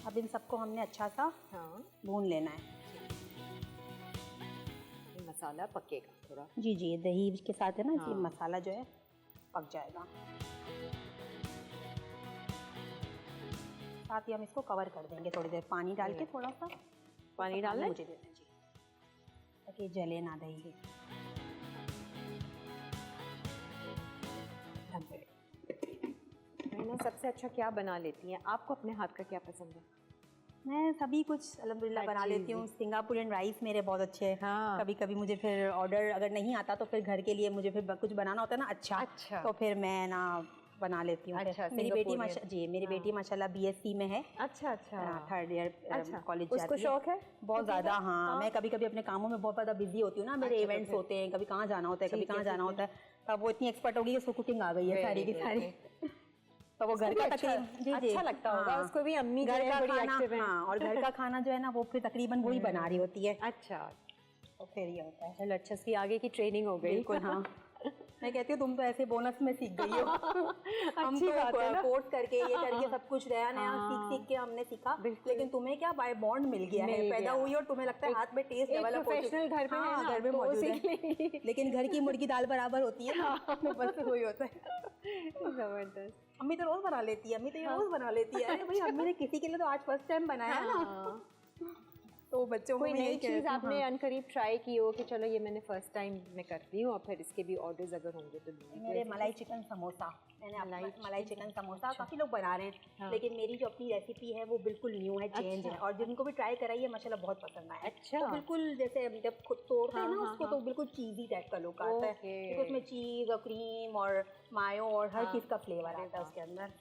अब इन सबको हमने अच्छा सा हाँ, भून लेना है। ये मसाला पकेगा थोड़ा। जी जी, दही के साथ है ना, इसलिए हाँ। मसाला जो है पक जाएगा। साथ ही हम इसको कवर कर देंगे थोड़ी देर, पानी डाल के थोड़ा सा। पानी डालना है? मुझे दे दें जी, ताकि जले ना दही। मैं ना सबसे अच्छा क्या बना लेती हैं? आपको अपने हाथ का क्या पसंद है? मैं सभी कुछ अल्हम्दुलिल्लाह बना अच्छी लेती हूँ। सिंगापुरियन राइस मेरे बहुत अच्छे हैं। हाँ। कभी कभी मुझे फिर ऑर्डर अगर नहीं आता तो फिर घर के लिए मुझे फिर कुछ बनाना होता है ना अच्छा। तो फिर मैं ना बना लेती हूँ। अच्छा, मेरी बेटी सिंगापुरियन। मेरी बेटी माशाल्लाह BSc में है, अच्छा 3rd ईयर अच्छा, कॉलेज उसको जाती है। शौक है बहुत ज़्यादा। हाँ, मैं कभी कभी अपने कामों में बहुत ज़्यादा बिजी होती हूँ ना, मेरे अच्छा, तो इवेंट्स फिर- होते हैं, कभी कहाँ जाना होता है, कभी ठीक है, कहाँ जाना ठीक होता है। तब वो इतनी एक्सपर्ट हो गई है, उसको कुकिंग आ गई है सारी की सारी। तो वो घर का तकरीबन अच्छा लगता होगा उसको भी। अम्मी जो घर है का बड़ी खाना, एक्टिव है। हाँ, और घर का खाना जो है ना वो फिर तकरीबन वही बना रही होती है। अच्छा, तो फिर ये होता है। चलो अच्छा, इसकी आगे की ट्रेनिंग हो गई। बिल्कुल हाँ। मैं कहती हूँ तुम तो ऐसे बोनस में सीख गई हो। हम अच्छी बात है ना। तो कोर्स करके ये करके सब कुछ नया नया सीख के हमने सीखा, लेकिन तुम्हें क्या बाय बॉन्ड मिल गया है, पैदा हुई और तुम्हें लगता है हाथ में टेस्ट डेवलप हो प्रोफेशनल घर पे है ना, घर में तो वो मौजूद सीख है। लेंगी। लेकिन घर की मुर्गी दाल बराबर होती है ना, बस वही होता है। जबरदस्त। अम्मी तो रोज बना लेती है, अम्मी तो ये रोज बना लेती है। अरे भाई, अम्मी ने किसी के लिए तो आज फर्स्ट टाइम बनाया है ना। तो बच्चों को कोई मैं यही नई चीज़ कहती हूँ, आपने हाँ। अनकरीब ट्राई की हो कि चलो ये मैंने फर्स्ट टाइम मैं करती हूँ और फिर इसके भी ऑर्डर्स अगर होंगे तो दूंगी? मेरे मलाई चिकन समोसा, मैंने मलाई चिकन समोसा काफ़ी लोग बना रहे हैं, लेकिन मेरी जो अपनी रेसिपी है वो बिल्कुल न्यू है, चेंज है, और जिनको भी ट्राई कराई है माशाल्लाह बहुत पसंद आया। अच्छा। तो बिल्कुल जैसे जब खुद तोड़ते हैं ना उसको, तो बिल्कुल चीज़ी टाइप का लुक आता है, क्योंकि उसमें चीज़ और क्रीम और मायो और हर चीज़ का फ्लेवर आता है उसके अंदर।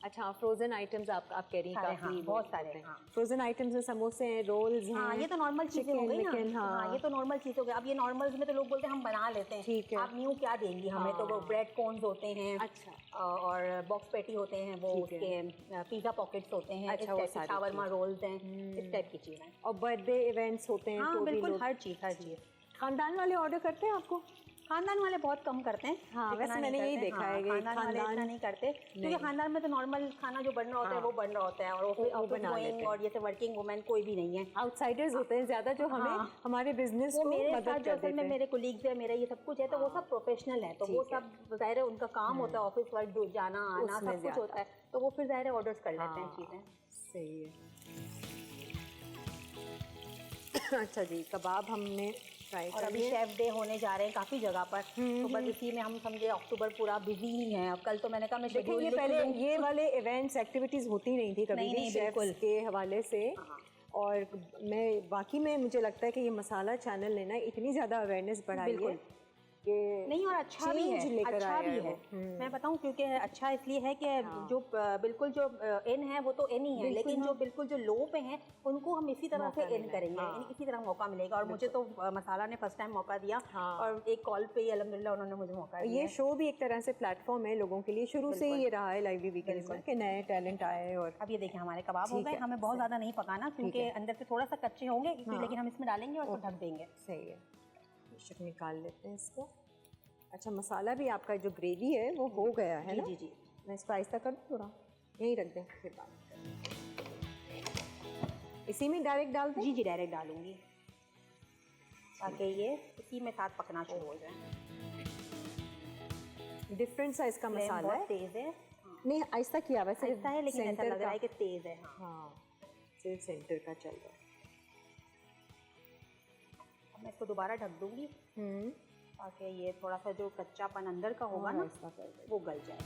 अच्छा, फ्रोजन आइटम्स आप कह रही हैं सारे, काफ़ी हाँ, बहुत सारे, हाँ। फ्रोजन आइटम्स में समोसे हैं, रोल्स हैं। हाँ, ये तो नॉर्मल चीज़ें हो गई चिकन, ना। हाँ। हाँ, ये तो नॉर्मल चीज़ हो गई। अब ये नॉर्मल में तो लोग बोलते हैं हम बना लेते हैं, ठीक है। आप न्यू क्या देंगी हमें? तो वो ब्रेड कोन्स होते हैं, अच्छा। और बॉक्स पैटी होते हैं, वो ठीक है। उसके पिज़्ज़ा पॉकेट्स होते हैं, अच्छा, वो सारी शावरमा रोल्स हैं, इस टाइप की चीज़ें। और बर्थडे इवेंट्स होते हैं हाँ तो भी बिल्कुल, लोग हर चीज़। खानदान वाले ऑर्डर करते हैं आपको? खानदान वाले बहुत कम करते हैं। हाँ, इतना वैसे नहीं मैंने यही करते। देखा हाँ, है कि खानदान वाले इतना नहीं करते, क्योंकि खानदान में तो नॉर्मल खाना जो बन रहा होता है वो बन रहा होता है, और ऑफिस बना लेते गोइंग हैं। और जैसे वर्किंग वुमेन कोई भी नहीं है। आउटसाइडर्स होते हैं ज़्यादा जो हमें हमारे बिजनेस वो को मेरे साथ मदद जो कर असल देते में हैं। मेरे कोलीग्स है, मेरा ये सब कुछ है, तो वो सब प्रोफेशनल है, तो वो सब ज़ाहिर है उनका काम होता है, ऑफिस वर्क जाना आना उसमें सब कुछ होता है, तो वो फिर ज़ाहिर है ऑर्डर्स कर लेते हैं चीज़ें। सही है। अच्छा जी, कबाब हमने ट्राई और कर अभी लिए। शेफ डे होने जा रहे हैं काफ़ी जगह पर, तो बस इसी में हम समझे अक्टूबर पूरा बिजी ही है। अब कल तो मैंने कहा मैं देखें, शेड्यूल ये लिख पहले लूँ। ये वाले इवेंट्स एक्टिविटीज़ होती नहीं थी कभी नहीं, भी नहीं, शेफ्स बिल्कुल। के हवाले से। और मैं वाकई में मुझे लगता है कि ये मसाला चैनल ने ना इतनी ज़्यादा अवेयरनेस बढ़ाई है कि नहीं, और अच्छा भी change है, लेकर अच्छा आया भी है है। वो। मैं बताऊं, क्योंकि अच्छा इसलिए है कि जो बिल्कुल जो इन है वो तो इन ही है, लेकिन जो बिल्कुल जो लो पे हैं उनको हम इसी तरह से इन करेंगे, इसी तरह मौका मिलेगा। और मुझे तो मसाला ने फर्स्ट टाइम मौका दिया, और एक कॉल पे ही अल्हम्दुलिल्लाह उन्होंने मुझे मौका दिया। ये शो भी एक तरह से प्लेटफॉर्म है लोगों के लिए, शुरू से ही ये रहा है लाइवली वीकेंड्स में कि नए टैलेंट आए। और अब ये देखिए हमारे कबाब हो गए, हमें बहुत ज़्यादा नहीं पकाना, क्योंकि अंदर से थोड़ा सा कच्चे होंगे, लेकिन हम इसमें डालेंगे और उसको ढक देंगे। सही है, बेशक निकाल लेते हैं इसको। अच्छा, मसाला भी आपका जो ग्रेवी है वो हो गया है ना? जी जी। मैं इसको आहिस्ता कर दूँ, थोड़ा यहीं रख दें फिर बात इसी में डायरेक्ट डाल दें? जी जी, डायरेक्ट डालूंगी ताकि ये इसी में साथ पकना शुरू हो जाए। डिफरेंट सा इसका मसाला है, बहुत तेज़ है। नहीं आहिस्ता किया वैसे ऐसा है, लेकिन ऐसा लग रहा है कि तेज़ है। हाँ, सिर्फ सेंटर का चल रहा है। अब मैं इसको दोबारा ढक दूंगी ताकि ये थोड़ा सा जो कच्चापन अंदर का होगा ना वो गल जाए।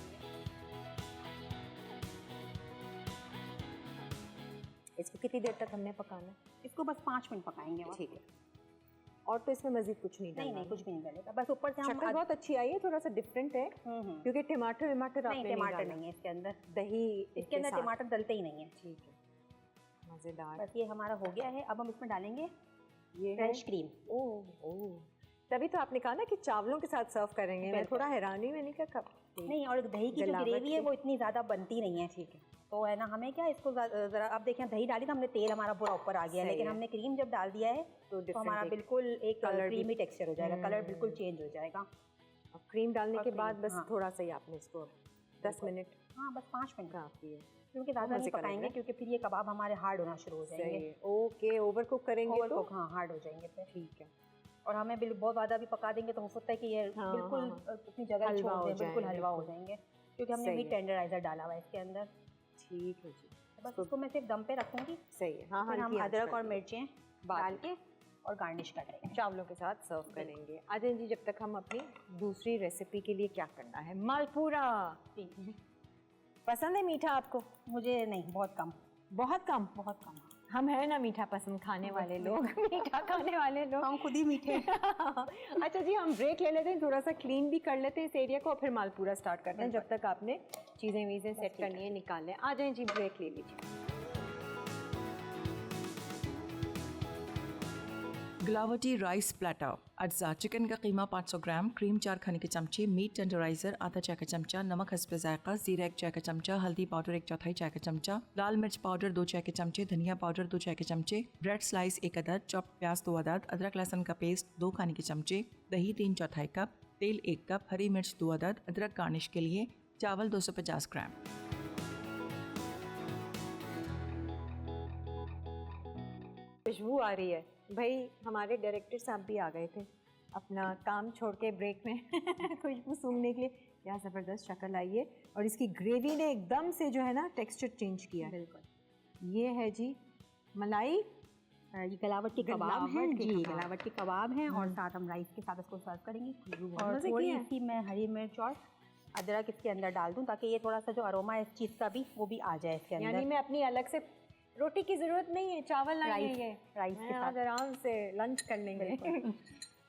इसको कितनी देर तक हमने पकाना है? इसको बस 5 मिनट पकाएंगे और ठीक है। और तो इसमें मजीद कुछ नहीं डालना? नहीं कुछ भी नहीं डालेगा, बस ऊपर से हम शक्ल बहुत अच्छी आई है, थोड़ा सा डिफरेंट है क्योंकि टमाटर नहीं, आपने टमाटर डाला। नहीं है इसके अंदर, दही इसके अंदर साथ। टमाटर डलते ही नहीं है। ठीक है, मज़ेदार। बस ये हमारा हो गया है। अब हम इसमें डालेंगे ये फ्रेश क्रीम। ओह, तभी तो आपने कहा ना कि चावलों के साथ सर्व करेंगे। मैं थोड़ा हैरान हुई, मैंने कहा कब। नहीं, और दही की जो गलावट ग्रेवी है की। वो इतनी ज़्यादा बनती नहीं है। ठीक है, तो है ना, हमें क्या इसको ज़रा अब देखें, दही डाली तो हमने तेल हमारा पूरा ऊपर आ गया, सही लेकिन है। हमने क्रीम जब डाल दिया है तो तो हमारा different बिल्कुल एक colour भी- क्रीमी टेक्सचर हो जाएगा, कलर बिल्कुल चेंज हो जाएगा। अब क्रीम डालने और के cream, बाद बस हाँ। थोड़ा सा ही आपने इसको 10 मिनट हाँ, बस 5 मिनट काफ़ी है। क्योंकि ज़्यादा मज़े नहीं का लग रहा पकाएंगे, है। क्योंकि फिर ये कबाब हमारे हार्ड होना शुरू हो सही जाएंगे। है, ओके, ओवर कुक करेंगे ओवर तो कुक, हाँ, हार्ड हो जाएंगे फिर। ठीक है। और हमें बहुत ज़्यादा भी पका देंगे तो हो सकता है कि ये हाँ, बिल्कुल हाँ, अपनी जगह हलवा छोड़ हो दें, बिल्कुल जाए, हलवा हो बिल्कुल। जाएंगे, क्योंकि हमने सही मीट है। टेंडराइजर डाला हुआ है इसके अंदर। ठीक है जी, बस इसको मैं सिर्फ दम पे रखूँगी, सही है। हाँ, फिर हम हल्की आंच अदरक पर और मिर्चें बाद डाल में। के और गार्निश कर लेंगे। चावलों के साथ सर्व करेंगे। आजन जी, जब तक हम अपनी दूसरी रेसिपी के लिए क्या करना है? मालपूरा। पसंद है मीठा आपको? मुझे नहीं, बहुत कम, बहुत कम। बहुत कम। हम है ना मीठा पसंद खाने वाले लोग, मीठा खाने वाले लोग। हम खुद ही मीठे। अच्छा जी, हम ब्रेक ले लेते हैं, थोड़ा सा क्लीन भी कर लेते हैं इस एरिया को और फिर मालपूरा स्टार्ट करते हैं। जब तक आपने चीज़ें वीज़ें सेट करनी है, निकाल लें। आ जाएं जी, ब्रेक ले लीजिए। गुलावटी राइस प्लेटर अज्जा चिकन का कीमा 500 ग्राम, क्रीम 4 खाने के चमचे, मीट टेंडराइजर आधा चाय का चमचा, नमक हस्ब जायका, जीरा 1 चाय का चमचा, हल्दी पाउडर 1/4 चाय का चमचा, लाल मिर्च पाउडर 2 चाय के चमचे, धनिया पाउडर 2 चाय के चमचे, ब्रेड स्लाइस 1 अदद, चॉप्ड प्याज 2 अदद, अदरक लहसुन का पेस्ट 2 खाने के चमचे, दही 3/4 कप, तेल 1 कप, हरी मिर्च 2 अदद, अदरक गार्निश के लिए, चावल 250 ग्राम। खुशबू आ रही है भाई, हमारे डायरेक्टर साहब भी आ गए थे अपना काम छोड़ के ब्रेक में खुशबू सूंघने के लिए। क्या ज़बरदस्त शक्ल आई है, और इसकी ग्रेवी ने एकदम से जो है ना टेक्सचर चेंज किया है। बिल्कुल। ये है जी मलाई, ये गलावट के कबाब हैं गलावट के जी, कबाब। गलावट के कबाब हैं और साथ हम राइस के साथ इसको सर्व करेंगे। और मज़े की थोड़ी है। सी मैं हरी मिर्च और अदरक इसके अंदर डाल दूं, ताकि ये थोड़ा सा जो अरोमा है इस चीज़ का भी वो भी आ जाए इसके यानी अंदर। मैं अपनी अलग से रोटी की ज़रूरत नहीं है, चावल नहीं राइस- है, राइस के मैं आज साथ। आराम से लंच कर लेंगे।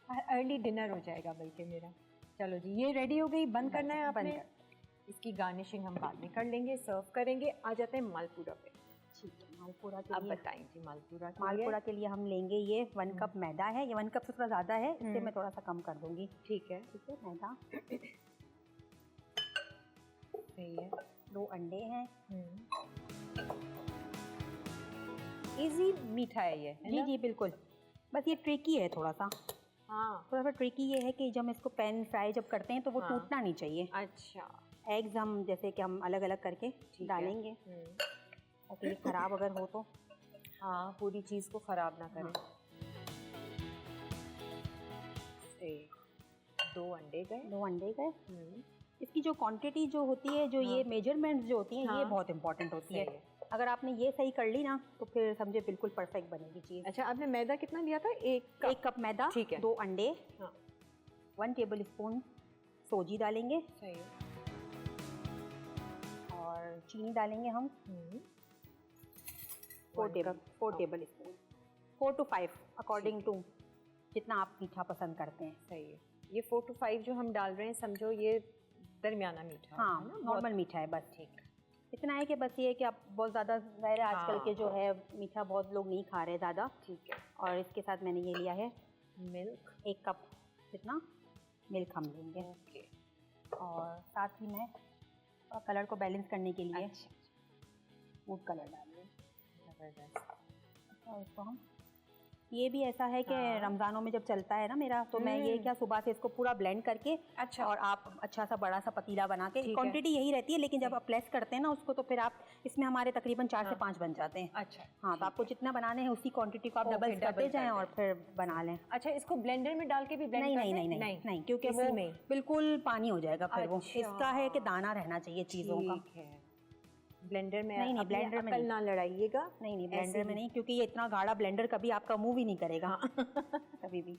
अर्ली डिनर हो जाएगा बल्कि मेरा। चलो जी, ये रेडी हो गई, बंद करना है आपने। इसकी गार्निशिंग हम बाद में कर लेंगे, सर्व करेंगे। आ जाते हैं मालपूरा पे। ठीक है, मालपूरा के अब लिए बताएं जी, मालपूरा मालपूरा के लिए हम लेंगे ये 1 कप मैदा है। ये 1 कप से थोड़ा ज़्यादा है, इससे मैं थोड़ा सा कम कर दूंगी। ठीक है, ठीक है, मैदा, सही है। 2 अंडे हैं। इजी मीठा है ये, है जी ना? जी बिल्कुल, बस ये ट्रिकी है थोड़ा सा। हाँ, थोड़ा सा ट्रिकी ये है कि जब हम इसको पैन फ्राई जब करते हैं तो वो हाँ। टूटना नहीं चाहिए। अच्छा, एग्स हम जैसे कि हम अलग अलग करके ठीक है। डालेंगे, ताकि ये खराब अगर हो तो। हाँ, पूरी चीज़ को ख़राब ना करें। सही, 2 अंडे गए। 2 अंडे गए। इसकी जो क्वांटिटी जो होती है, जो ये मेजरमेंट्स जो होती हैं, ये हाँ। बहुत इंपॉर्टेंट होती है। सही है। अगर आपने ये सही कर ली ना तो फिर समझे बिल्कुल परफेक्ट बनेगी चीज़। अच्छा, आपने मैदा कितना लिया था? 1 1 कप मैदा, ठीक है। 2 अंडे, हाँ। 1 टेबल स्पून सोजी डालेंगे सही है। और चीनी डालेंगे हम 4 1 table cup, 4 table spoon, 4 to 5 according to जितना आप मीठा पसंद करते हैं। सही है। ये 4 to 5 जो हम डाल रहे हैं, समझो ये दरमियाना मीठा है हाँ, ना? नॉर्मल मीठा है बस। ठीक, इतना है कि बस ये है कि आप बहुत ज़्यादा ज़ाहिर है आजकल हाँ। के जो है मीठा बहुत लोग नहीं खा रहे ज़्यादा। ठीक है। और इसके साथ मैंने ये लिया है मिल्क, 1 कप जितना मिल्क हम लेंगे। ओके। और साथ ही मैं कलर को बैलेंस करने के लिए अच्छा, फूड कलर डालेंगे। ज़बरदस्त। और इसको हम, ये भी ऐसा है कि हाँ। रमज़ानों में जब चलता है ना मेरा, तो मैं ये क्या सुबह से इसको पूरा ब्लेंड करके, अच्छा। और आप अच्छा सा बड़ा सा पतीला बना के, ठीक है। क्वांटिटी यही रहती है, लेकिन जब आप प्लेस करते हैं ना उसको, तो फिर आप इसमें हमारे तकरीबन 4 से 5 बन जाते हैं। अच्छा, हाँ, तो आपको जितना बनाने हैं उसी क्वांटिटी को आप ओके, डबल करते डबल जाएं कर और दें। फिर बना लें। अच्छा, इसको ब्लेंडर में डाल के भी ब्लेंड नहीं कर नहीं दें? नहीं नहीं नहीं, क्योंकि इसी वो में। बिल्कुल पानी हो जाएगा फिर वो। अच्छा। इसका है कि दाना रहना चाहिए चीज़ों का। ठीक है। ब्लेंडर में नहीं, अपनी ब्लेंडर में अक्ल नहीं। ना लड़ाइएगा। नहीं नहीं, ऐसे ब्लेंडर में ही। नहीं, क्योंकि ये इतना गाढ़ा ब्लेंडर कभी आपका मूव ही नहीं करेगा कभी भी।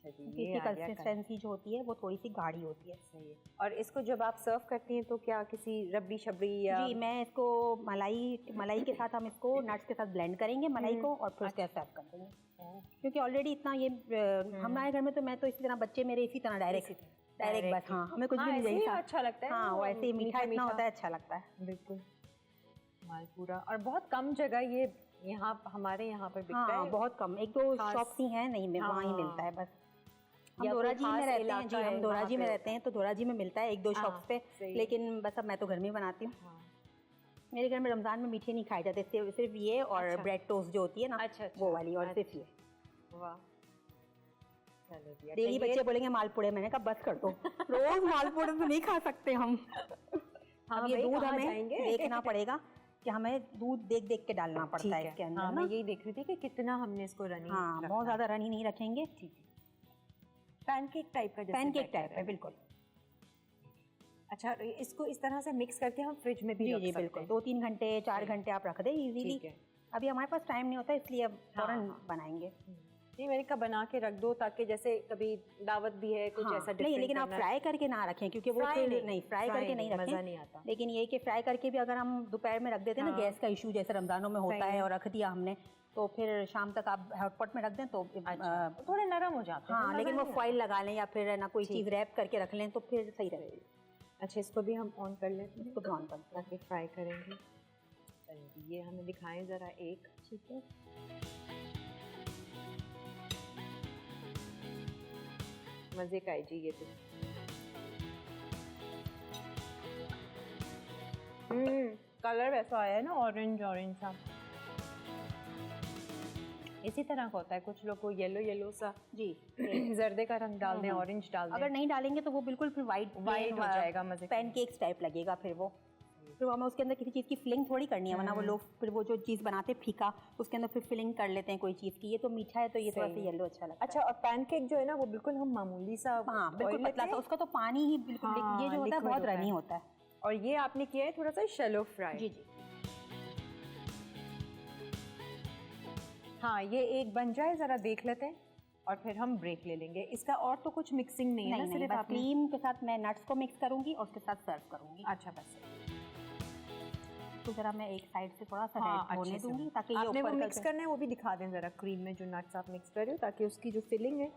इसकी आ गया कंसिस्टेंसी जो होती है वो थोड़ी सी गाढ़ी होती है। सही है। और इसको जब आप सर्व करती हैं तो क्या किसी रबड़ी शबड़ी या जी, मैं इसको मलाई के साथ हम इसको नट्स के साथ ब्लेंड करेंगे मलाई को, और फिर उसके साथ सर्व कर देंगे। क्योंकि ऑलरेडी इतना ये हमारे घर में तो मैं तो इसी तरह, बच्चे मेरे इसी तरह डायरेक्ट बस, हाँ हमें कुछ भी नहीं चाहिए। अच्छा लगता है। हाँ, वैसे ही मीठा इतना होता है, अच्छा लगता है। बिल्कुल मालपुरा। और बहुत कम जगह ये यहाँ हमारे यहाँ पर बिकता हाँ, है। बहुत कम, एक दो शॉप्स ही हैं, नहीं वहाँ ही मिलता है बस। हम धोराजी में रहते हैं जी, हम धोराजी में रहते हैं तो धोराजी में मिलता है एक दो शॉप्स पे, लेकिन बस अब मैं तो घर में ही बनाती हूँ। मेरे घर में रमज़ान में मीठे नहीं खाए जाते, सिर्फ ये और ब्रेड टोस्ट जो होती है ना, वो वाली, और सिर्फ ये। वाह, चलो जी। डेली बच्चे बोलेंगे मालपुड़े, मैंने कहा बस कर दो, रोज मालपुड़े तो नहीं खा सकते हम। अब ये दूध हमें देखना पड़ेगा कि हमें दूध देख देख के डालना पड़ता है इसके अंदर। हाँ, मैं यही देख रही थी कि कितना हमने इसको रनी। हाँ, बहुत ज़्यादा रनी नहीं रखेंगे। ठीक है, पैनकेक टाइप का, पैनकेक टाइप है बिल्कुल। अच्छा, इसको इस तरह से मिक्स करके हम फ्रिज में भी रख सकते हैं। बिल्कुल, 2-3 घंटे 4 घंटे आप रख दें इजीली। अभी हमारे पास टाइम नहीं होता, इसलिए अब फौरन बनाएंगे। नहीं, मैंने कहा बना के रख दो ताकि जैसे कभी दावत भी है कुछ ऐसा डिफरेंट। नहीं, लेकिन आप फ्राई करके ना रखें, क्योंकि वो नहीं फ्राई करके नहीं रखें, मज़ा नहीं आता। लेकिन ये कि फ्राई करके भी अगर हम दोपहर में रख देते हैं ना, गैस का इशू जैसे रमज़ानों में होता है, और रख दिया हमने तो फिर शाम तक आप हॉटपॉट में रख दें तो थोड़े नरम हो जाते हैं। हाँ, लेकिन वो फॉइल लगा लें या फिर ना कोई चीज़ रैप करके रख लें तो फिर सही रहेगी। अच्छा, इसको भी हम ऑन कर लेते हैं, इसको भी ऑन कर ताकि फ्राई करेंगे। चलिए, ये हमें दिखाएं ज़रा एक। ठीक है, मज़े का है जी ये तो। कलर वैसा आया है ना, ऑरेंज सा, इसी तरह का होता है। कुछ लोग को येलो सा जी जर्दे का रंग डाल दें, ऑरेंज डाल दें। अगर नहीं डालेंगे तो वो बिल्कुल फिर वाइट हो जाएगा, मजे पैनकेक्स टाइप लगेगा फिर वो। फिर हमें उसके अंदर किसी चीज़ की फिलिंग थोड़ी करनी है, वरना वो लोग फिर वो जो चीज़ बनाते हैं फीका, उसके अंदर फिर फिलिंग कर लेते हैं कोई चीज़ की। ये तो मीठा है तो ये थोड़ा सा येलो अच्छा लगता है। अच्छा, और पैनकेक जो है ना वो बिल्कुल हम मामूली सा, हाँ बिल्कुल पतला सा, उसका तो पानी ही बिल्कुल, ये जो होता है बहुत रनी होता है। और ये आपने किया है थोड़ा सा शैलो फ्राई। जी जी, हाँ, ये एक बन जाए ज़रा देख लेते हैं और फिर हम ब्रेक ले लेंगे। इसका और तो कुछ मिक्सिंग नहीं है ना, सिर्फ आप क्रीम के साथ मैं नट्स को मिक्स करूंगी और उसके साथ सर्व करूंगी। अच्छा, बस तो जरा मैं एक साइड से थोड़ा सा होने दूंगी ताकि ये आपने वो ऊपर मिक्स करना है वो भी दिखा दें ज़रा, क्रीम में जो नट्स आप मिक्स कर रहे हो, ताकि उसकी जो फिलिंग है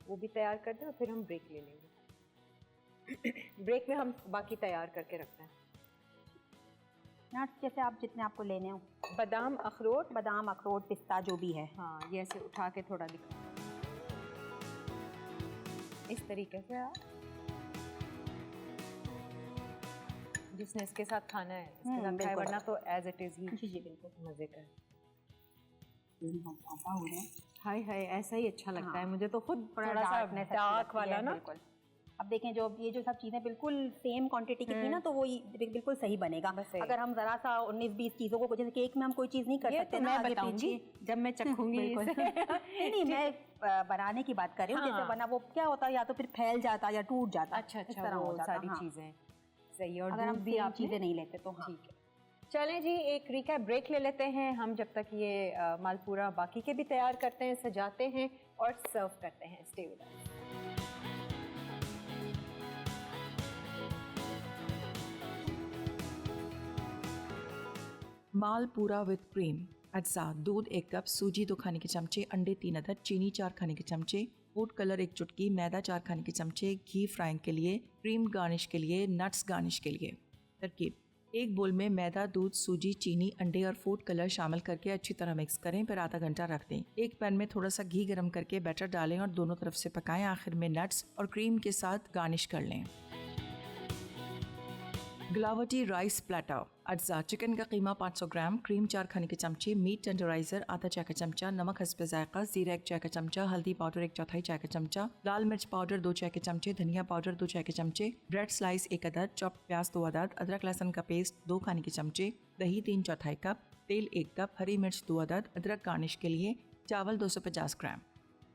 वो भी तैयार कर दें और फिर हम ब्रेक ले लेंगे। ब्रेक में हम बाकी तैयार करके रखते हैं। नट्स जैसे आप जितने आपको लेने हो, बादाम अखरोट पिस्ता जो भी है। हाँ, ये ऐसे उठा के थोड़ा दिखा, इस तरीके से आप जिसने इसके साथ खाना है इसके साथ खाए, वरना तो एज इट इज ही। जी जी बिल्कुल, मजे का हो रहा है। हाय हाय, ऐसा ही अच्छा लगता है मुझे तो खुद, थोड़ा सा डार्क वाला ना। बिल्कुल, अब देखें जो ये जो सब चीज़ें बिल्कुल सेम क्वांटिटी की थी ना, तो वो बिल्कुल सही बनेगा। अगर हम जरा सा 19-20 चीज़ों को, जैसे केक में हम कोई चीज़ नहीं कर सकते ना, मैं बताऊंगी जब मैं चखूंगी नहीं, मैं बनाने की बात कर रही हूँ। जैसे बना वो क्या होता है, या तो फिर फैल जाता या टूट जाता। अच्छा, वो सारी चीज़ें सही। और अगर हम भी आप चीज़ें नहीं लेते तो ठीक है। चलें जी, एक रिकैप ब्रेक ले लेते हैं हम, जब तक ये मालपुरा बाकी के भी तैयार करते हैं, सजाते हैं और सर्व करते हैं। Stay with us. Malpura with cream. अज्जा: दूध 1 कप, सूजी 2 खाने के चमचे, अंडे 3 अदद, चीनी 4 खाने के चमचे, फूड कलर 1 चुटकी, मैदा 4 खाने के चमचे, घी फ्राइंग के लिए, क्रीम गार्निश के लिए, नट्स गार्निश के लिए। तरकीब: एक बोल में मैदा, दूध, सूजी, चीनी, अंडे और फूड कलर शामिल करके अच्छी तरह मिक्स करें, फिर आधा घंटा रख दें। एक पैन में थोड़ा सा घी गर्म करके बैटर डालें और दोनों तरफ से पकाएं। आखिर में नट्स और क्रीम के साथ गार्निश कर लें। Gulaothi rice platter. अज्जा: चिकन का कीमा 500 ग्राम, क्रीम 4 खाने के चमचे, मीट टेंडराइजर आधा चाय का चमचा, नमक हस्बे जायका, जीरा 1 चाय का चमचा, हल्दी पाउडर 1/4 चाय का चमचा, लाल मिर्च पाउडर 2 चाय के चमचे, धनिया पाउडर 2 चाय के चमचे, ब्रेड स्लाइस 1 अदद, चॉप्ड प्याज 2 अदद, अदरक लहसुन का पेस्ट 2 खाने के चमचे, दही 3/4 कप, तेल 1 कप, हरी मिर्च 2 अदद, अदरक गार्निश के लिए, चावल 250 ग्राम।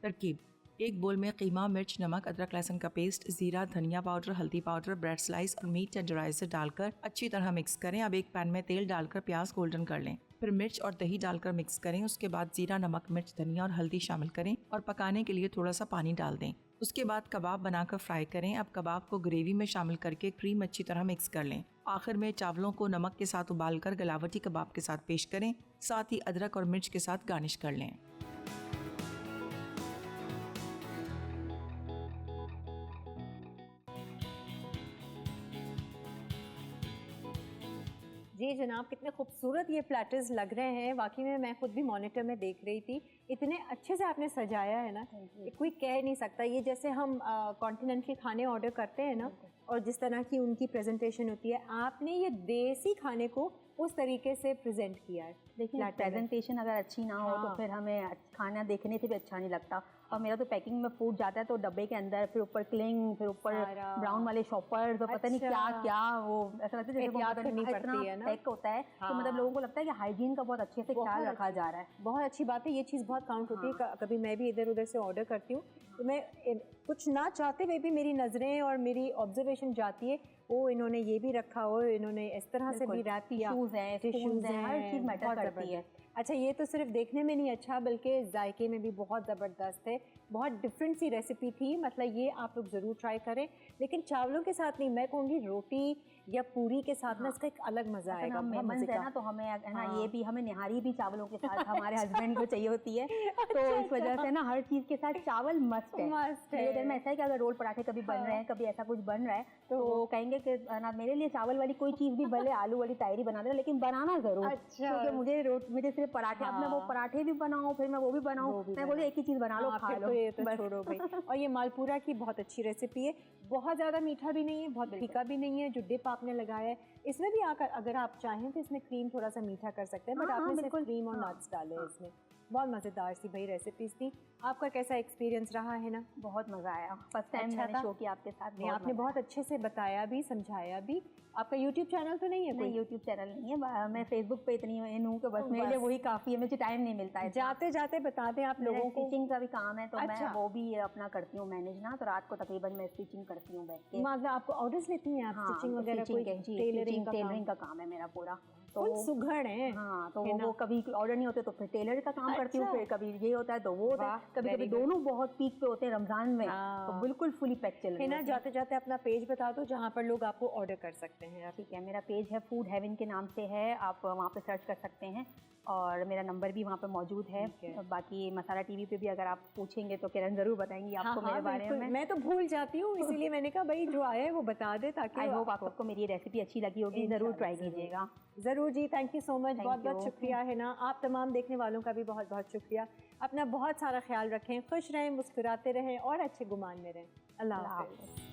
तरकीब: एक बोल में कीमा, मिर्च, नमक, अदरक लहसुन का पेस्ट, जीरा, धनिया पाउडर, हल्दी पाउडर, ब्रेड स्लाइस और मीट टेंडराइजर डालकर अच्छी तरह मिक्स करें। अब एक पैन में तेल डालकर प्याज गोल्डन कर लें, फिर मिर्च और दही डालकर मिक्स करें। उसके बाद जीरा, नमक, मिर्च, धनिया और हल्दी शामिल करें और पकाने के लिए थोड़ा सा पानी डाल दें। उसके बाद कबाब बनाकर फ्राई करें। अब कबाब को ग्रेवी में शामिल करके क्रीम अच्छी तरह मिक्स कर लें। आखिर में चावलों को नमक के साथ उबालकर गलावटी कबाब के साथ पेश करें, साथ ही अदरक और मिर्च के साथ गार्निश कर लें। जी जनाब, कितने खूबसूरत ये प्लेटर्स लग रहे हैं। वाकई में मैं खुद भी मॉनिटर में देख रही थी, इतने अच्छे से आपने सजाया है ना, कोई कह नहीं सकता। ये जैसे हम कॉन्टिनेंटल खाने ऑर्डर करते हैं ना, और जिस तरह की उनकी प्रेजेंटेशन होती है, आपने ये देसी खाने को उस तरीके से प्रेजेंट किया है। देखिए, प्रेजेंटेशन अगर अच्छी ना हो तो फिर हमें खाना देखने से भी अच्छा नहीं लगता। और मेरा तो पैकिंग में फूड जाता है तो डब्बे के अंदर, फिर ऊपर क्लिंग, फिर ऊपर ब्राउन वाले शॉपर, तो पता नहीं क्या क्या, वो ऐसा लगता है जैसे वो करनी पड़ती है ना, पैक होता है। तो मतलब लोगों को लगता है कि हाइजीन का बहुत अच्छे से ख्याल रखा जा रहा है। बहुत अच्छी बात है, ये चीज़ बहुत काउंट होती है। कभी मैं भी इधर उधर से ऑर्डर करती हूँ तो मैं कुछ ना चाहते हुए भी मेरी नज़रें और मेरी ऑब्जर्वेशन जाती है, ओ इन्होंने ये भी रखा हो, इन्होंने इस तरह से भी रैप किया, टिश्यूज़ हैं, हर चीज़ मैटर करती है। अच्छा, ये तो सिर्फ देखने में नहीं अच्छा बल्कि जायके में भी बहुत ज़बरदस्त है। बहुत डिफरेंट सी रेसिपी थी, मतलब ये आप लोग ज़रूर ट्राई करें। लेकिन चावलों के साथ नहीं, मैं कहूँगी रोटी या पूरी के साथ ना इसका एक अलग मज़ा आएगा। मेहमान है ना, तो हमें है ना, ये भी हमें निहारी भी चावलों के साथ हमारे हस्बैंड को चाहिए होती है। तो इस वजह से ना हर चीज़ के साथ चावल मस्त है। मेरे घर में ऐसा है कि अगर रोल पराठे कभी बन रहे हैं, कभी ऐसा कुछ बन रहा है, तो कहेंगे कि ना मेरे लिए चावल वाली कोई चीज़ भी भले आलू वाली तायरी बना दे, लेकिन बनाना जरूर। क्योंकि मुझे सिर्फ पराठे, अब मैं वो पराठे भी बनाऊँ, फिर मैं वो भी बनाऊँ, मैं बोली एक ही चीज़ बना लो, खा लो। ये तो छोड़ो भाई। और ये मालपुरा की बहुत अच्छी रेसिपी है, बहुत ज़्यादा मीठा भी नहीं है, बहुत फीका भी नहीं है। जो डिप आपने लगाया है इसमें भी आकर, अगर आप चाहें तो इसमें क्रीम थोड़ा सा मीठा कर सकते हैं, बट आपने सिर्फ क्रीम और नट्स डाले हैं इसमें। बहुत मज़ेदार सी भाई रेसिपीज थी। आपका कैसा एक्सपीरियंस रहा है ना? बहुत मज़ा आया, फर्स्ट टाइम मैंने शो किया आपके साथ। आपने बहुत अच्छे से बताया भी, समझाया भी। आपका यूट्यूब चैनल तो नहीं है? नहीं, यूट्यूब चैनल नहीं है। मैं फेसबुक पे इतनी हूँ कि बस मेरे लिए वही काफ़ी है, मुझे टाइम नहीं मिलता है। जाते जाते बता दें आप लोगों को। स्टिचिंग का भी काम है, तो मैं वो भी अपना करती हूँ मैनेज ना, तो रात को तकरीबन मैं स्टिचिंग करती हूँ बैठ के। मतलब आपको ऑर्डर्स लेती हैं आप? स्टिचिंग वगैरह, टेलरिंग का काम है मेरा पूरा। तो सुघड़ है। हाँ, तो वो कभी ऑर्डर नहीं होते तो फिर टेलर का काम करती हूँ, फिर कभी ये होता है तो वो होता है, कभी कभी दोनों बहुत पीक पे होते हैं रमजान में, तो बिल्कुल फुली पैक चल रही है। जाते जाते अपना पेज बता दो जहाँ पर लोग आपको ऑर्डर कर सकते हैं। ठीक है, मेरा पेज है फूड हेवन के नाम से है, आप वहाँ पे सर्च कर सकते हैं, और मेरा नंबर भी वहाँ पे मौजूद है। बाकी मसाला टीवी पे भी अगर आप पूछेंगे तो किरण ज़रूर बताएंगी आपको मेरे बारे में। मैं तो भूल जाती हूँ, इसीलिए मैंने कहा भाई जो आए वो बता दे, ताकि आई होप आपको मेरी रेसिपी अच्छी लगी होगी, ज़रूर ट्राई कीजिएगा। ज़रूर जी, थैंक यू सो मच, बहुत बहुत शुक्रिया है ना। आप तमाम देखने वालों का भी बहुत बहुत शुक्रिया। अपना बहुत सारा ख्याल रखें, खुश रहें, मुस्कुराते रहें और अच्छे गुमान में रहें। अल्लाह हाफ़िज़।